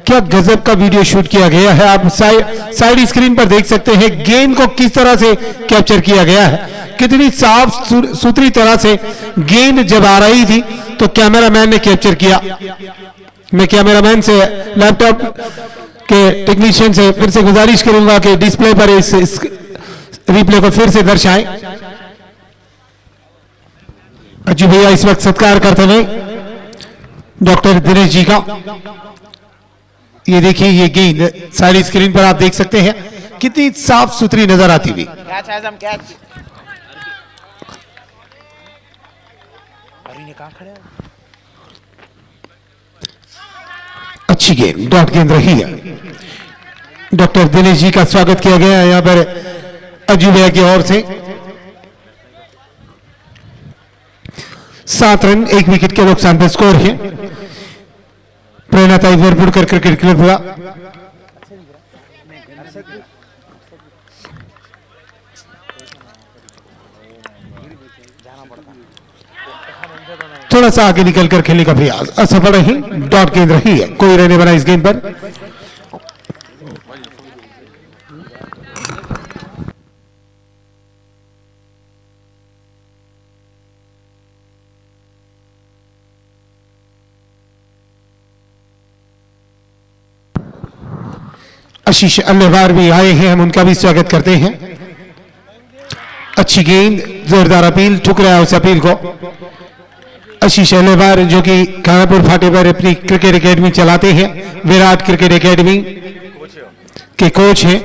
क्या गजब का वीडियो शूट किया गया है, आप साइड स्क्रीन पर देख सकते हैं गेंद को किस तरह से कैप्चर किया गया है, कितनी साफ सुथरी तरह से गेंद जब आ रही थी तो कैमरामैन ने कैप्चर किया। मैं कैमरामैन से, लैपटॉप के टेक्नीशियन से फिर से गुजारिश करूंगा कि डिस्प्ले पर इस रिप्ले को फिर से दर्शाएं। अज्जू भैया इस वक्त सत्कार करते हुए डॉक्टर दिनेश जी का। ये देखिए ये गेंद सारी स्क्रीन पर आप देख सकते हैं कितनी साफ सुथरी नजर आती हुई। अच्छी गेंद, डॉट गेंद रही है। डॉक्टर दिनेश जी का स्वागत किया गया है यहाँ पर अज्जू भैया की ओर से। 7 रन 1 विकेट के नुकसान पर स्कोर है। प्रेरणा ताइवरपुरकर क्रिकेट क्लब हुआ। थोड़ा सा आगे निकलकर खेलने का प्रयास असफल रही, डॉट गेंद रही है, कोई रहने बना इस गेंद पर। आशीष अल्लेवार भी आए हैं, हम उनका भी स्वागत करते हैं। अच्छी गेंद, जोरदार अपील, ठुकराया उस अपील को। आशीष अल्लेवार जो कि खानापुर फाटे पर अपनी क्रिकेट एकेडमी चलाते हैं, विराट क्रिकेट एकेडमी के कोच हैं।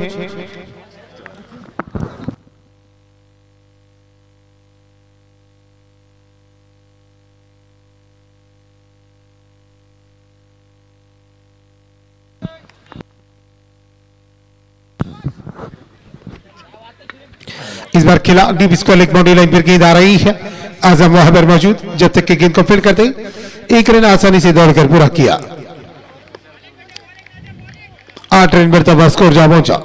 इस बार खिला deep square leg boundary line पर गेंद आ रही है। आजम वहां पर मौजूद, जब तक कि गेंद को फील्ड करते 1 रन आसानी से दौड़कर पूरा किया। 8 रन पर तब स्कोर जा पहुंचा।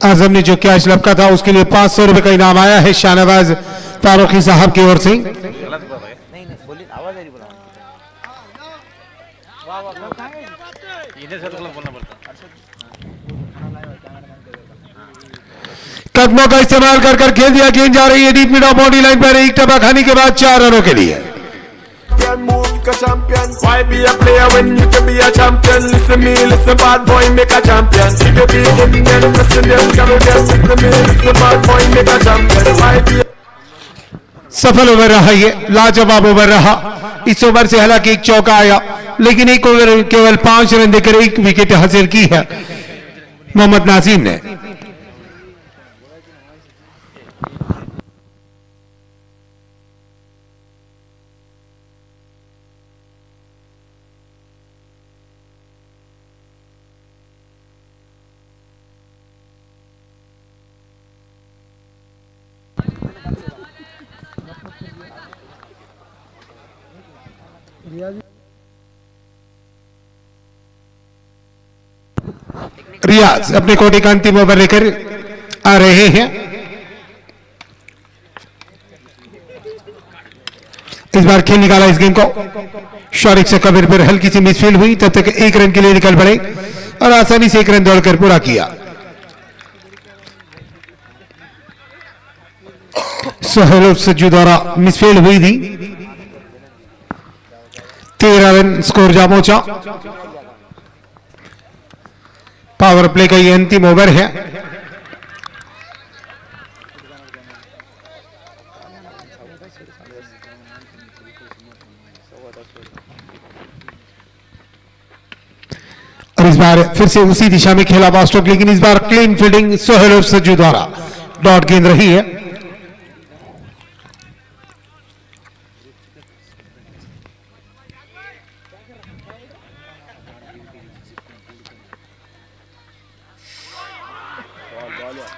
आजम ने जो कैच लपका था उसके लिए 500 रुपए का इनाम आया है शाहनवाज फारूकी साहब की ओर से। कदमों का इस्तेमाल कर कर खेल दिया, गेंद जा रही है deep mid of boundary line पर, एक टपा खाने के बाद 4 रनों के लिए। सफल ओवर रहा, ये लाजवाब ओवर रहा। इस ओवर से हालांकि एक चौका आया, लेकिन एक ओवर केवल 5 रन देकर 1 विकेट हासिल की है मोहम्मद नाजीम ने। रियाज अपने कोटे का अंतिम ओवर लेकर आ रहे हैं। इस बार खेल निकाला इस गेंद को, शॉरिक से कवर पर हल्की सी मिसफील्ड हुई, तब तक 1 रन के लिए निकल पड़े और आसानी से 1 रन दौड़कर पूरा किया। सोहेल सज्जू द्वारा मिसफील्ड हुई थी। 13 रन स्कोर जा पहुंचा। पावर प्ले का ये अंतिम ओवर है। और इस बार फिर से उसी दिशा में खेला बास्टोक, लेकिन इस बार क्लीन फील्डिंग सोहेल सज्जू द्वारा डॉट गेंद रही है।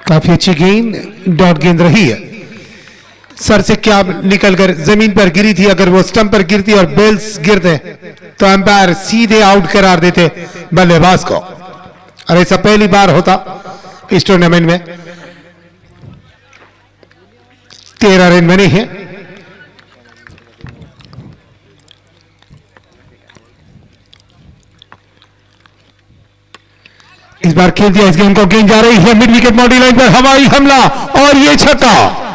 काफी अच्छी गेंद, डॉट गेंद रही है। सर से क्या निकलकर जमीन पर गिरी थी। अगर वो स्टंप पर गिरती और बेल्स गिरते तो अंपायर सीधे आउट करार देते बल्लेबाज को, और ऐसा पहली बार होता इस टूर्नामेंट में। 13 रन बने हैं। इस बार खेल दिया इस गेम को। गेंद जा रही है मिड विकेट बाउंड्री लाइन पर, हवाई हमला और ये छक्का।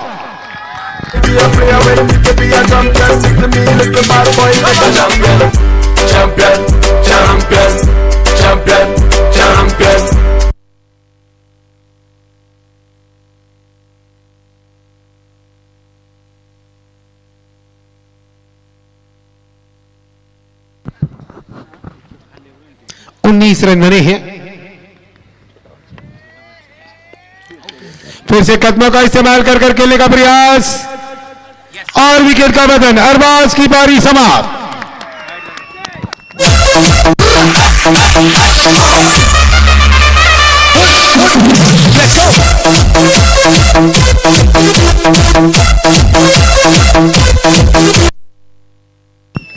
उन्नीस रन बने हैं। फिर से कदमों का इस्तेमाल कर कर खेलने का प्रयास और विकेट का बदन। अरबाज की पारी समाप्त।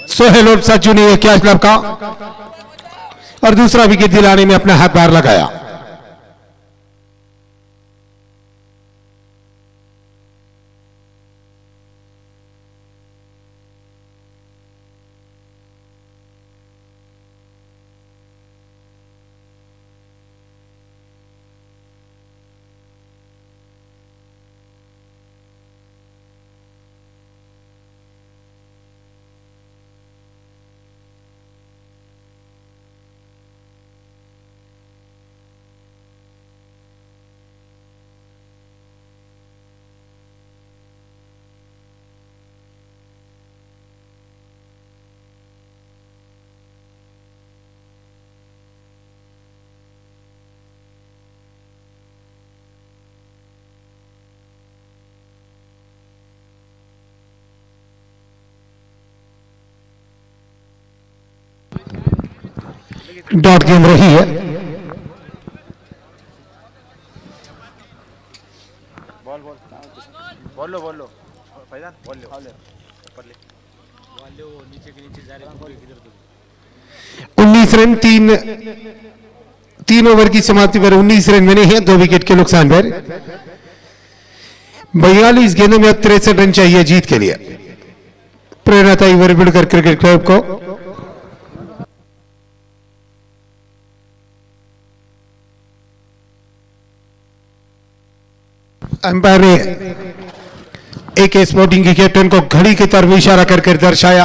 सोहेल और सज्जू ने यह कैच लपका और दूसरा विकेट दिलाने में अपना हाथ बाहर लगाया। डॉट गेंद रही है। बॉल लो फैजान, बॉल लो ऊपर ले, बॉल लो नीचे के नीचे जा रही है। 19 रन, तीन ओवर की समाप्ति पर 19 रन बने हैं 2 विकेट के नुकसान पर। 42 गेंदों में 63 रन चाहिए जीत के लिए। प्रेरणा था वरबिड़कर क्रिकेट क्लब को। अंपायर ने AK स्पोर्टिंग के कैप्टन को घड़ी की तरफ इशारा करके दर्शाया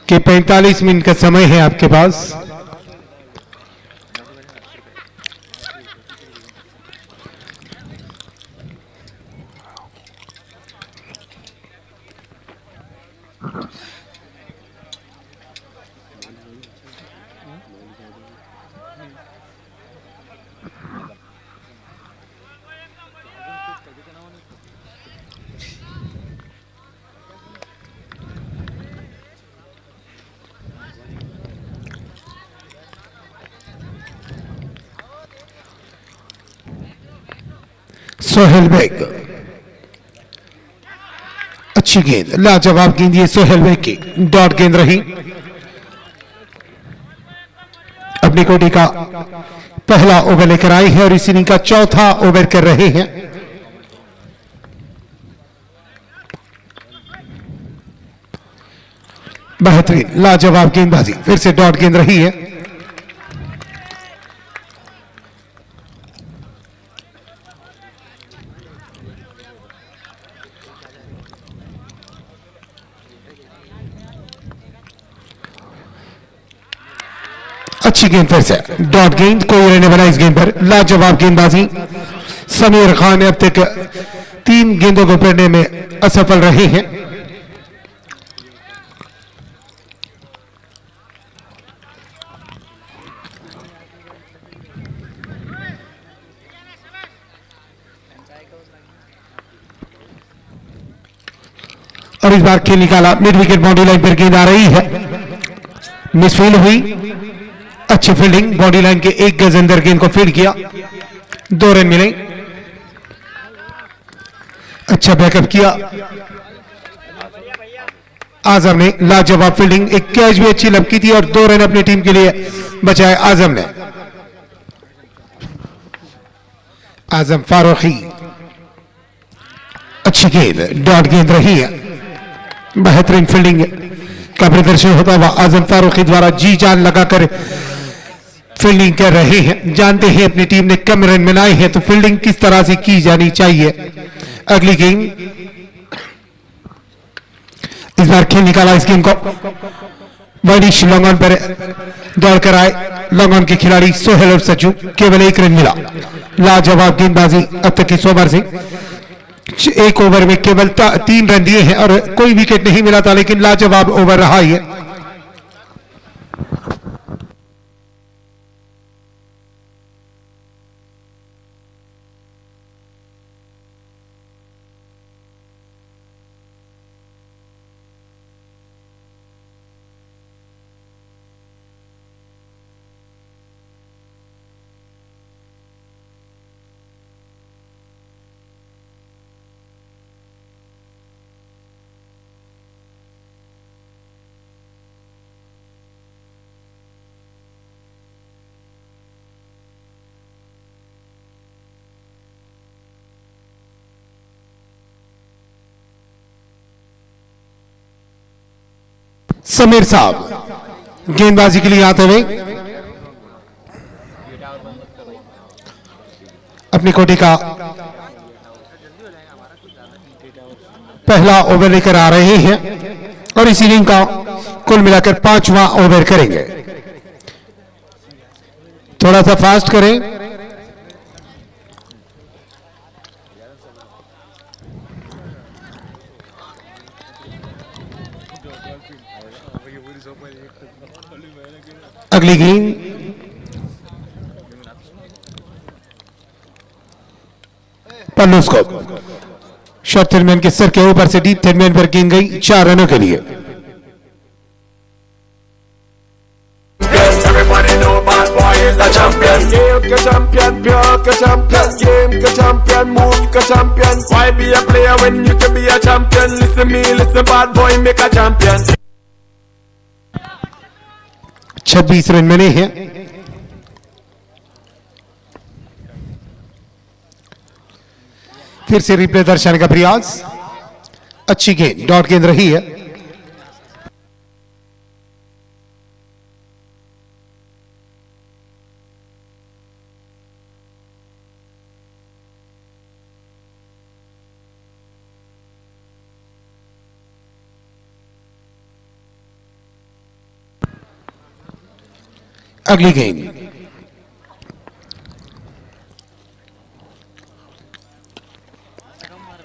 कि 45 मिनट का समय है आपके पास। सोहेल बेग, अच्छी गेंद, लाजवाब गेंद ये सोहेल बेग की डॉट गेंद रही। अपनी कोटी का पहला ओवर लेकर आए हैं और इस इनिंग का चौथा ओवर कर रहे हैं। बेहतरीन लाजवाब गेंदबाजी, फिर से डॉट गेंद रही है। अच्छी गेंद फिर से डॉट गेंद, कोई रहने वाला इस गेंद पर। लाजवाब गेंदबाजी समीर खान अब तक 3 गेंदों को पकड़ने में असफल रहे हैं। और इस बार खेल निकाला, मिड विकेट बाउंड्री लाइन पर गेंद आ रही है, मिसफील्ड हुई। अच्छी फील्डिंग, बॉडी लाइन के 1 गज अंदर गेंद को फील्ड किया, 2 रन मिले। अच्छा बैकअप किया आजम ने, लाजवाब फील्डिंग, एक कैच भी अच्छी लपकी थी और 2 रन अपनी टीम के लिए बचाए आजम ने। आजम फारूकी, अच्छी गेंद, डॉट गेंद रही है। बेहतरीन फील्डिंग का प्रदर्शन होता हुआ आजम फारूकी द्वारा जी जान लगाकर फील्डिंग कर रहे हैं। जानते हैं अपनी टीम ने कम रन बनाए हैं तो फील्डिंग किस तरह से की जानी चाहिए। अगली गेंद, इस बार खेल निकाला इस गेंद को, वनिश लॉन्ग ऑन पर दौड़कर आए लॉन्ग ऑन के खिलाड़ी सोहेल और सज्जू, केवल 1 रन मिला। लाजवाब गेंदबाजी अब तक की सोमर सिंह, 1 ओवर में केवल 3 रन दिए हैं और कोई विकेट नहीं मिला था, लेकिन लाजवाब ओवर रहा है। समीर साहब गेंदबाजी के लिए आते हुए अपनी कोटी का पहला ओवर लेकर आ रहे हैं और इस इनिंग का कुल मिलाकर 5वां ओवर करेंगे। थोड़ा सा फास्ट करें। अगली गेंद, पल्लू स्कोप, शॉर्ट थर्डमैन के सर के ऊपर से डीप थर्डमैन पर गेंद गई 4 रनों के लिए। Everybody know bad boy is a champion. Game ka champion, pure ka champion. Game ka champion, move ka champion. Why be a player when you can be a champion? Listen me, listen bad boy, make a champion. 26 run बने हैं। फिर से replay दर्शाने का प्रयास, अच्छी गेंद, dot गेंद रही है। अगली गेंद,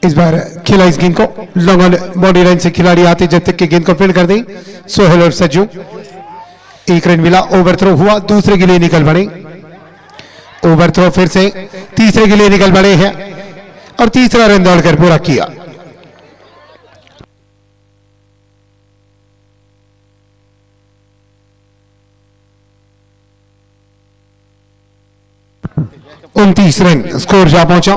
इस बार खेला इस गेंद को लॉन्ग ऑन बॉडी लाइन से खिलाड़ी आते जब तक कि गेंद को फील्ड कर दें सोहेल और सज्जू। 1 रन मिला, ओवर थ्रो हुआ, दूसरे के लिए निकल पड़े। ओवर थ्रो फिर से तीसरे के लिए निकल पड़े हैं और तीसरा रन दौड़कर पूरा किया। उनतीस रन स्कोर जा पहुंचा।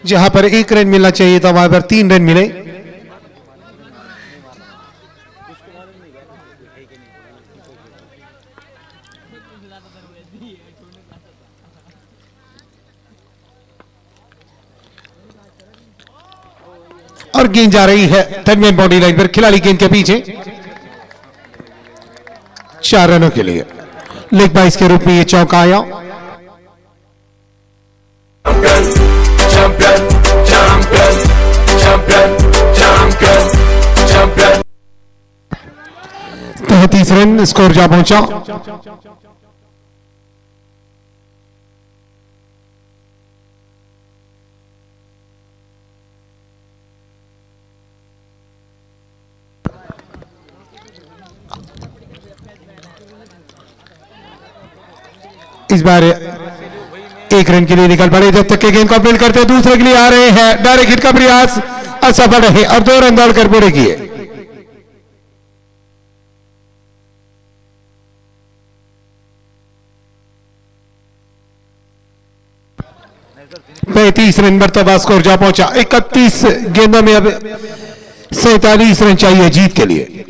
जहां पर 1 रन मिलना चाहिए था वहां पर 3 रन मिले। और गेंद जा रही है थर्डमैन बॉडी लाइन पर, खिलाड़ी गेंद के पीछे। 4 रनों के लिए लेग बाइस के रूप में ये चौका आया। Champion, champion, champion, champion, champion. 33 run run score जा पहुंचा। इस बार एक रन के लिए निकल पड़े, जब तक के गेंद को अपील करते दूसरे के लिए आ रहे हैं। डायरेक्ट हिट का प्रयास असफल रहे और 2 रन दौड़कर पूरे किए। पैंतीस रन मरतबा स्कोर जा पहुंचा। 31 गेंदों में अब 47 रन चाहिए जीत के लिए।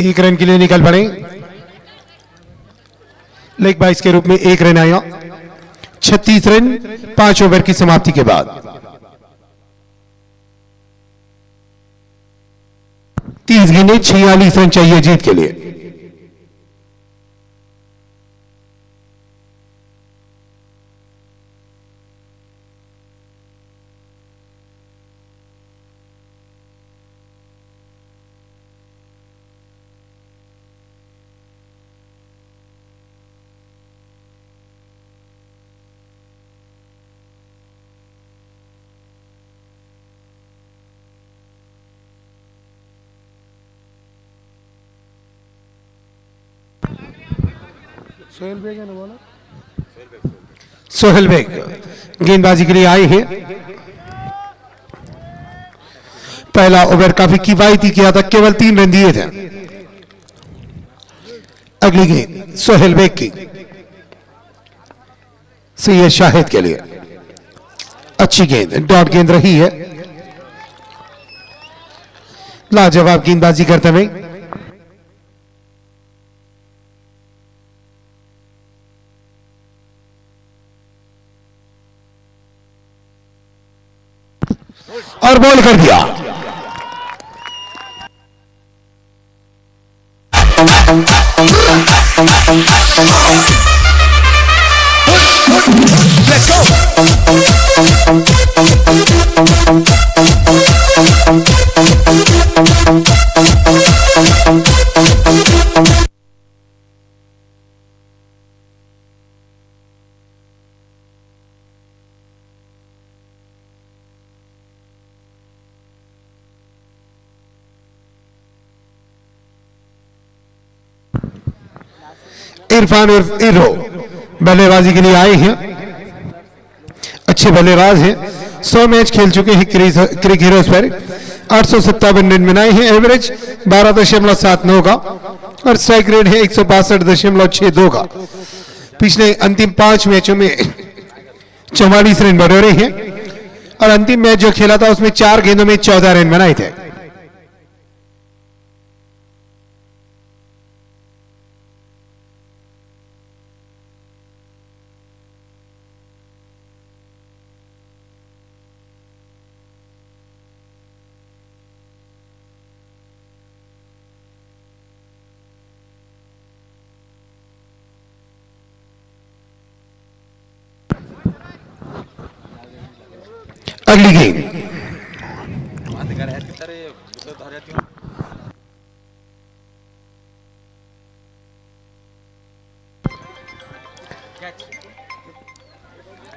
एक रन के लिए निकल पड़े। लेग बाइस के रूप में 1 रन आया। 36 रन 5 ओवर की समाप्ति के बाद। 30 गेंदें 46 रन चाहिए जीत के लिए। सोहेल बेग गेंदबाजी के लिए आए हैं। पहला ओवर काफी किफायती किया था, केवल 3 रन दिए थे। अगली गेंद सोहेल बेग की सैयद शाहिद के लिए। अच्छी गेंद, डॉट गेंद रही है। लाजवाब गेंदबाजी करते हुए और बॉल कर दिया। इरफान उर्फ इरो बल्लेबाजी के लिए आए हैं। अच्छे बल्लेबाज हैं। 100 मैच खेल चुके हैं क्रिक हीरोज पर। 857 रन बनाए हैं। एवरेज 12.79 का और स्ट्राइक रेट है 162.62 का। पिछले अंतिम 5 मैचों में 44 रन बटोरे हैं और अंतिम मैच जो खेला था उसमें 4 गेंदों में 14 रन बनाए थे। अगली गेंद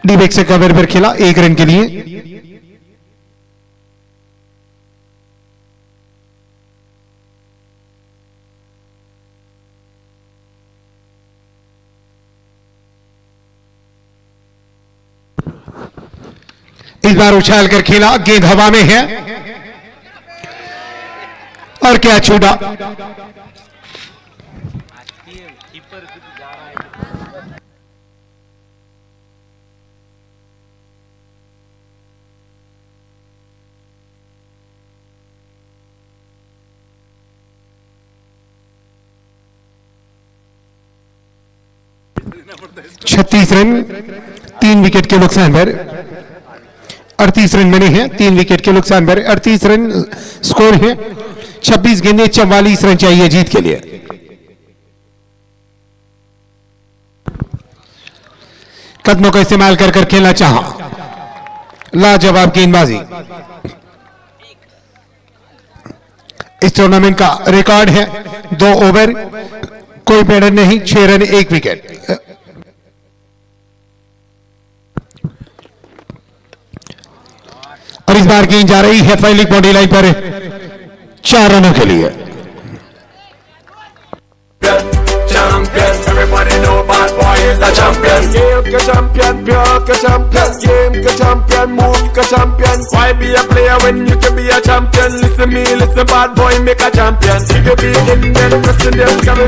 डी से कवर पर खेला 1 रन के लिए। इस बार उछाल कर खेला, गेंद हवा में है और क्या छूटा। छत्तीस रन 3 विकेट के नुकसान पर 38 रन बने हैं। 3 विकेट के नुकसान पर 38 रन स्कोर है। 26 गेंदें 44 रन चाहिए जीत के लिए। कदमों का इस्तेमाल कर कर खेलना चाहा, लाजवाब गेंदबाजी। इस टूर्नामेंट का रिकॉर्ड है 2 ओवर, कोई मेडल नहीं, 6 रन 1 विकेट। और इस बार गेंद जा रही है फील्डिंग बॉडी लाइन पर 4 रनों के लिए। Champion, everybody know bad boy is a champion. Game ka champion, pure ka champion. Game ka champion, move ka champion. Why be a player when you can be a champion? Listen me, listen bad boy, make a champion. If you be Indian, President, come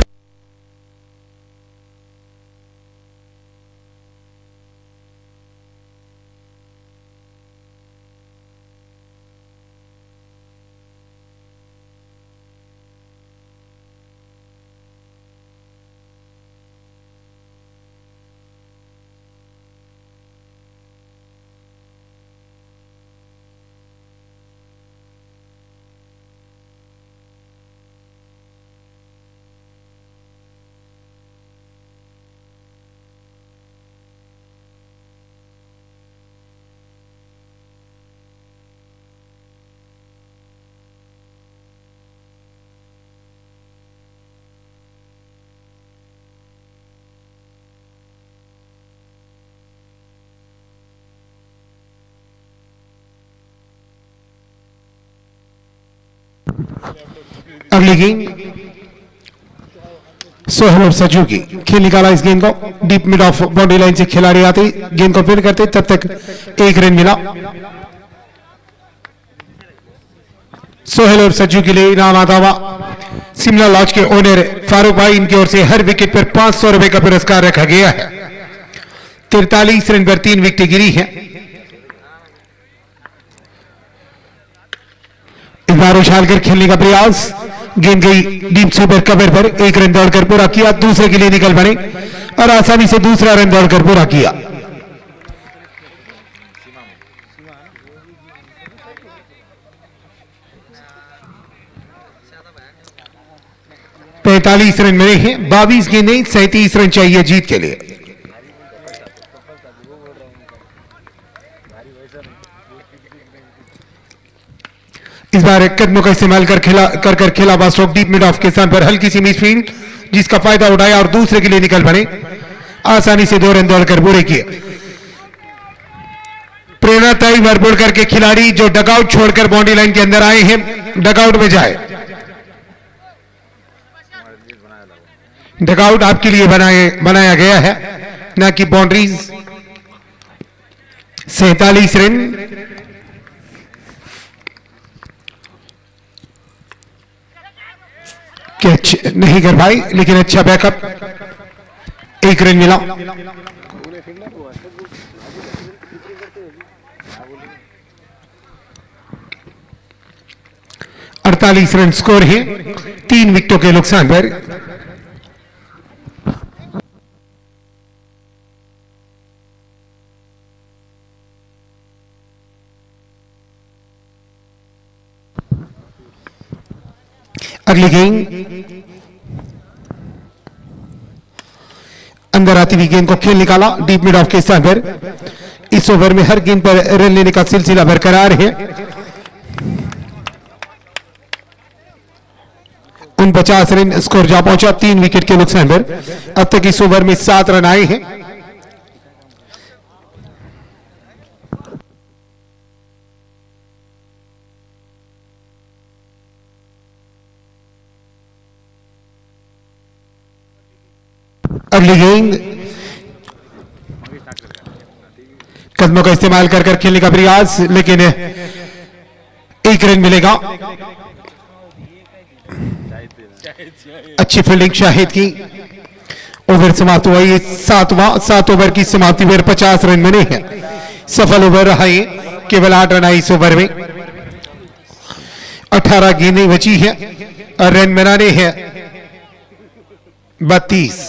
अगली गेंद सोहेल और सजू की, खेल निकाला इस गेंद को, deep mid of boundary line से खिलाड़ी आते गेंद को फील्ड करते, तब तक 1 रन मिला। सोहेल और सज्जू के लिए इनाम आता हुआ शिमला लॉज के ओनर फारूक भाई, इनकी ओर से हर विकेट पर 500 रुपए का पुरस्कार रखा गया है। 43 रन पर 3 विकेट गिरी है। इस बार उछालकर खेलने का प्रयास, गेंद गई डीप सुपर कवर पर, 1 रन दौड़कर पूरा किया, दूसरे के लिए निकल पड़े और आसानी से दूसरा रन दौड़कर पूरा किया। पैंतालीस रन मिले हैं, 22 गेंदें, 37 रन चाहिए जीत के लिए। इस बार कदमों का इस्तेमाल कर खेला बास्ट्रोक डीप मिड ऑफ के स्थान पर हल्की सी मिस फील्ड, जिसका फायदा उठाया और दूसरे के लिए निकल पड़े, आसानी से 2 रन दौड़कर पूरे किए। प्रेरणादायी भरपूर करके खिलाड़ी जो डगआउट छोड़कर बाउंड्री लाइन के अंदर आए हैं, डगआउट में जाए। डगआउट आपके लिए बनाया गया है, ना कि बाउंड्रीज। 47 रन। कैच नहीं कर पाई, लेकिन अच्छा बैकअप, 1 रन मिला। अड़तालीस रन स्कोर है 3 विकेटों के नुकसान पर। अगली गेंद अंदर आती हुई गेंद को खेल निकाला डीप मिड ऑफ के स्थान पर। इस ओवर में हर गेंद पर रन लेने का सिलसिला बरकरार है। 49 रन स्कोर जा पहुंचा 3 विकेट के नुकसान पर। अब तक इस ओवर में 7 रन आए हैं। अगली गेंद कदमों का इस्तेमाल कर खेलने का प्रयास, लेकिन 1 रन मिलेगा। अच्छी फील्डिंग शाहिद की। ओवर समाप्त हुआ ये 7 ओवर की समाप्ति पर 50 रन बने हैं। सफल ओवर रहा ये, केवल 8 रन आए इस ओवर में। 18 गेंदें बची है और रन बनाने हैं 32।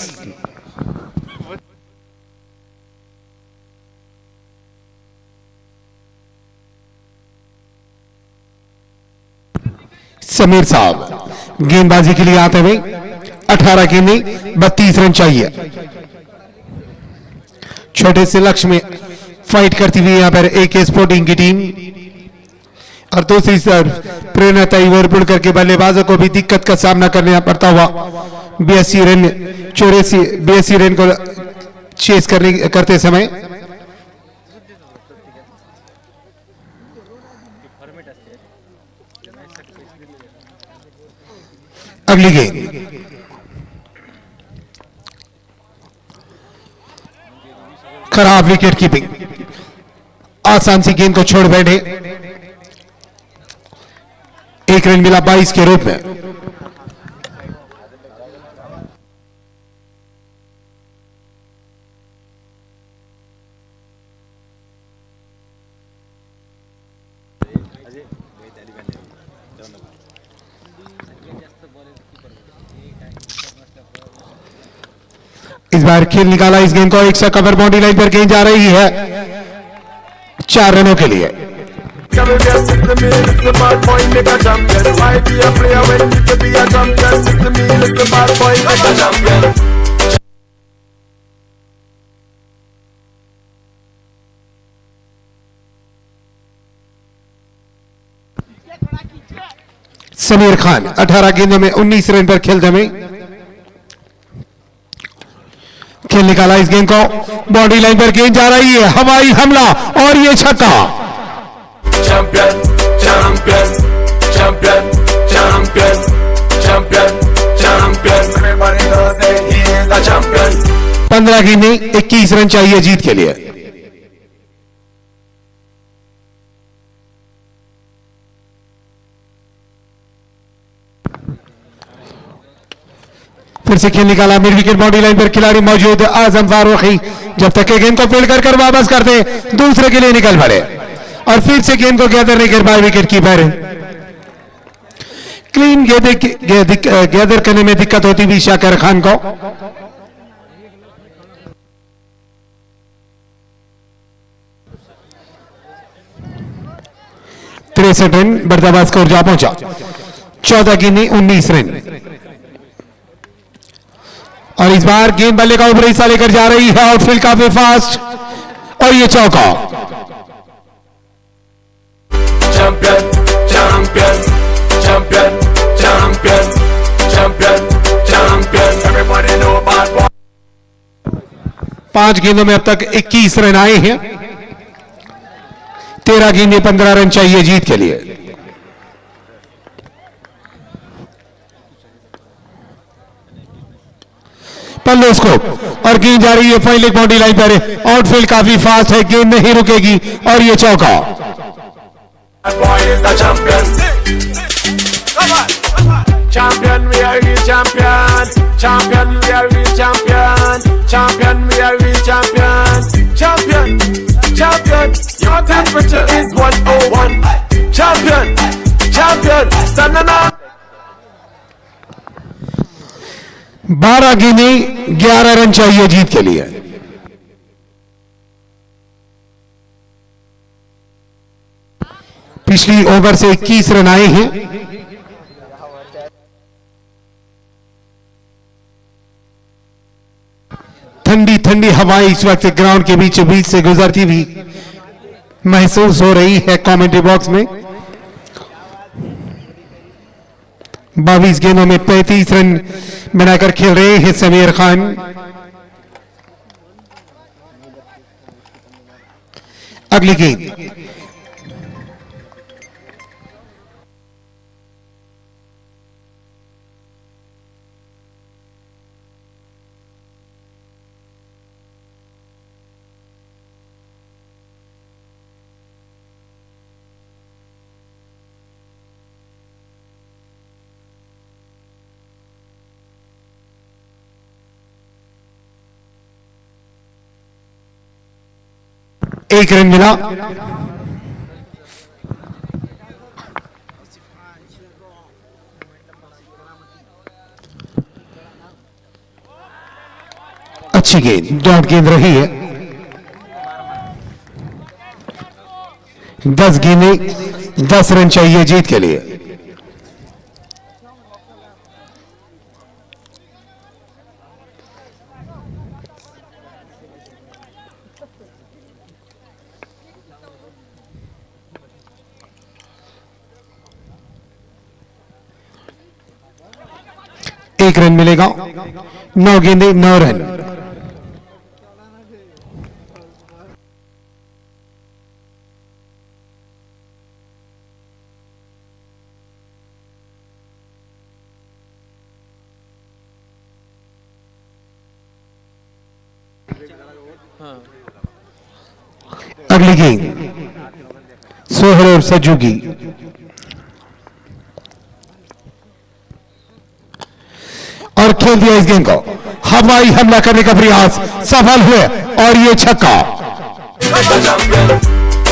समीर साहब गेंदबाजी के लिए आते हुए 18 गेंदें 32 रन चाहिए। छठे से लक्ष्य में फाइट करती हुई यहां पर AK स्पोर्टिंग की टीम। और दूसरी तरफ प्रेरणा तैवरपुर करके बल्लेबाजों को भी दिक्कत का सामना करना पड़ता हुआ 82 रन को चेस करते समय। अगली गेंद खराब विकेट कीपिंग, आसान सी गेंद को छोड़ बैठे। 1 रन मिला 22 के रूप में। इस बार खेल निकाला इस गेंद को, एक सा कवर बाउंड्री लाइन पर गेंद जा रही है 4 रनों के लिए। समीर खान 18 गेंदों में 19 रन पर खेल जमे। खेल निकाला इस गेंद को, बाउंड्री लाइन पर गेंद जा रही है, हवाई हमला और ये छक्का। Champion, champion, champion, champion, champion, champion. Everybody knows that he is a champion. 15 गेंदें 21 रन चाहिए जीत के लिए। फिर से खेल निकाला, मिड विकेट बाउंड्री लाइन पर खिलाड़ी मौजूद आजम फारूकी जब तक के गेंद को फील्ड कर वापस करते दूसरे के लिए निकल पड़े और फिर से गेंद को गैदर नहीं कर पाए विकेट कीपर। क्लीन गैदर करने में दिक्कत होती भी शाकिर खान को। तिरसठ रन बढ़ता स्कोर जा पहुंचा। 14 गेंदें 19 रन। और इस बार गेंद बल्ले का ऊपरी हिस्सा लेकर जा रही है, आउटफील्ड काफी फास्ट और ये चौका। Champion, champion, champion, champion, champion, champion. Everybody know bad boy. 5 गेंदों में अब तक 21 रन आए हैं। 13 गेंदें 15 रन चाहिए जीत के लिए। पल्लो स्कोप और गेंद जा रही है फाइन लेग बाउंड्री लाइन पर, आउटफील्ड काफी फास्ट है, गेंद नहीं रुकेगी और ये चौका। Bad boy is the champion. Champion, we are real champion. Champion, we are real champion. Champion, we are real champion. Champion, champion, your temperature is 101. Champion, champion, stand on. 12 गेंदें 11 run चाहिए जीत के लिए। पिछली ओवर से 21 run आए हैं। ठंडी ठंडी हवाएं इस वक्त ग्राउंड के बीचों बीच से गुजरती हुई महसूस हो रही है कमेंट्री बॉक्स में। 22 गेंदों में 35 रन बनाकर खेल रहे हैं समीर खान। अगली गेंद एक रन मिला। अच्छी गेंद, डॉट गेंद रही है। 10 गेंदें 10 रन चाहिए जीत के लिए। 1 रन मिलेगा। 9 गेंदें 9 रन। अगली गेंद सोहेल और सज्जू की। और खेल दिया इस गेंद को। हवाई हमला करने का प्रयास सफल हुए और ये छक्का। Champion,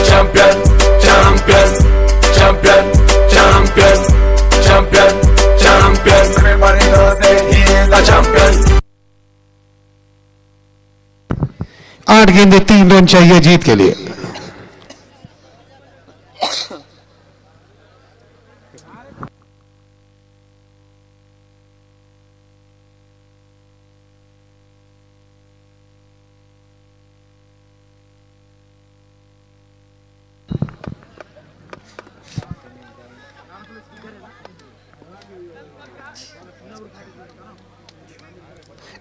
champion, champion, champion, champion, champion, champion. Everybody knows that he is a champion. 8 गेंदें 3 रन चाहिए जीत के लिए।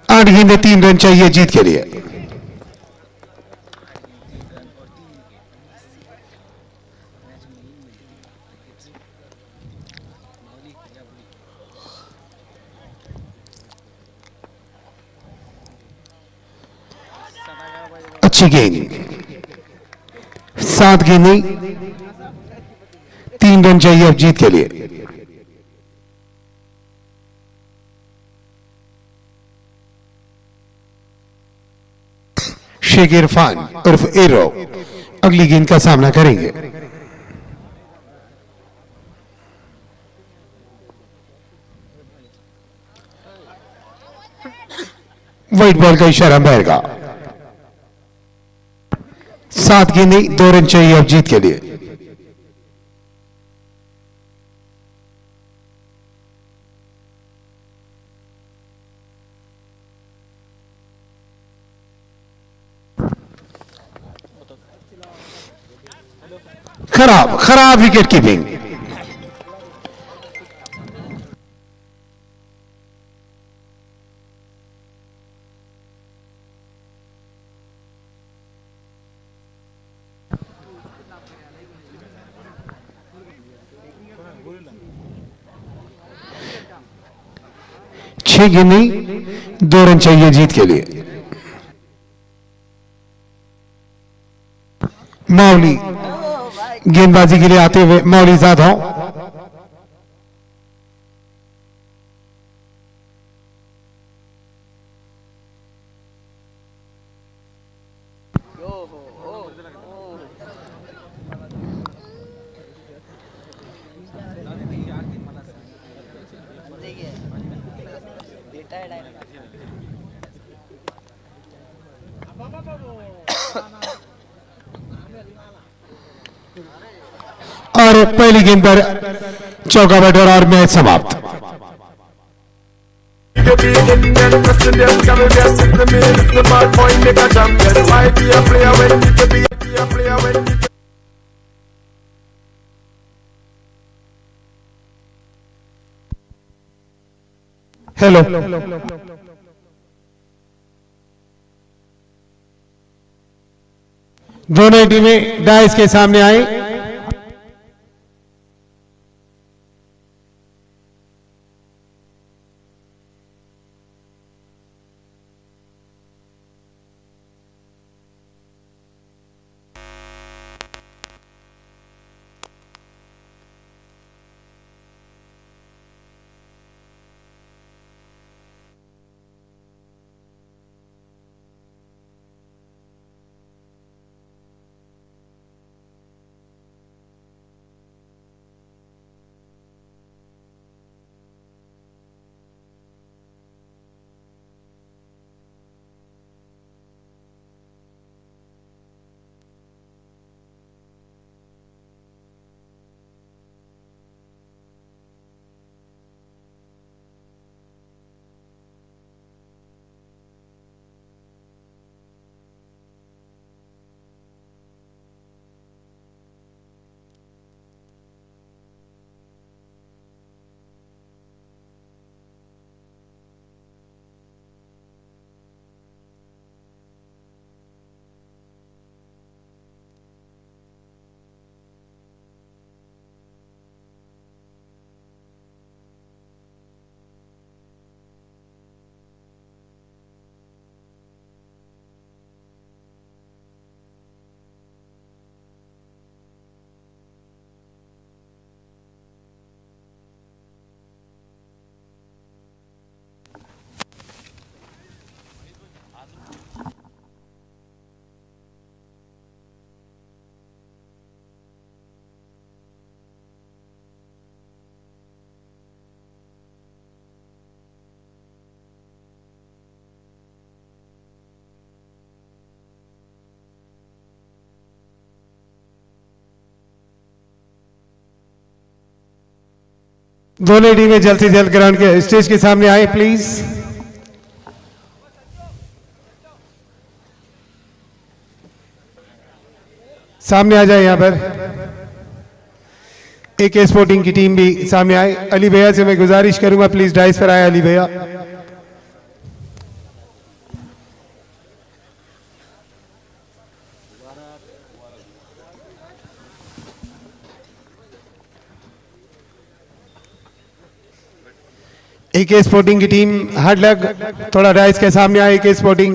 आठ गेंदें 3 रन चाहिए जीत के लिए। अच्छी गेंद। 7 गेंदें 3 रन चाहिए अब जीत के लिए। शेख इरफान उर्फ एरो अगली गेंद का सामना करेंगे। व्हाइट बॉल का इशारा अंपायर का। 7 गेंदें 2 रन चाहिए अब जीत के लिए। खराब विकेट कीपिंग। छह गेंदें 2 रन चाहिए जीत के लिए। मौली गेंदबाजी के लिए आते हुए मौली जाधव। और पहली गेंद पर चौका बटोरा और मैच समाप्त। You could be Indian, Brazilian, Caribbean, listen me, listen bad boy, make a champion. Why be a player when you could be a player when you could... hello दोनों टीमें डाइस के सामने आई। दोनों टीमें जल्द से जल्द ग्राउंड के स्टेज के सामने आए प्लीज। सामने आ जाए यहां पर। एके स्पोर्टिंग की टीम भी सामने आए। अली भैया से मैं गुजारिश करूंगा प्लीज डाइस पर आए अली भैया। एके स्पोर्टिंग की टीम हार्ड लक थोड़ा डाइस के सामने आए। एके स्पोर्टिंग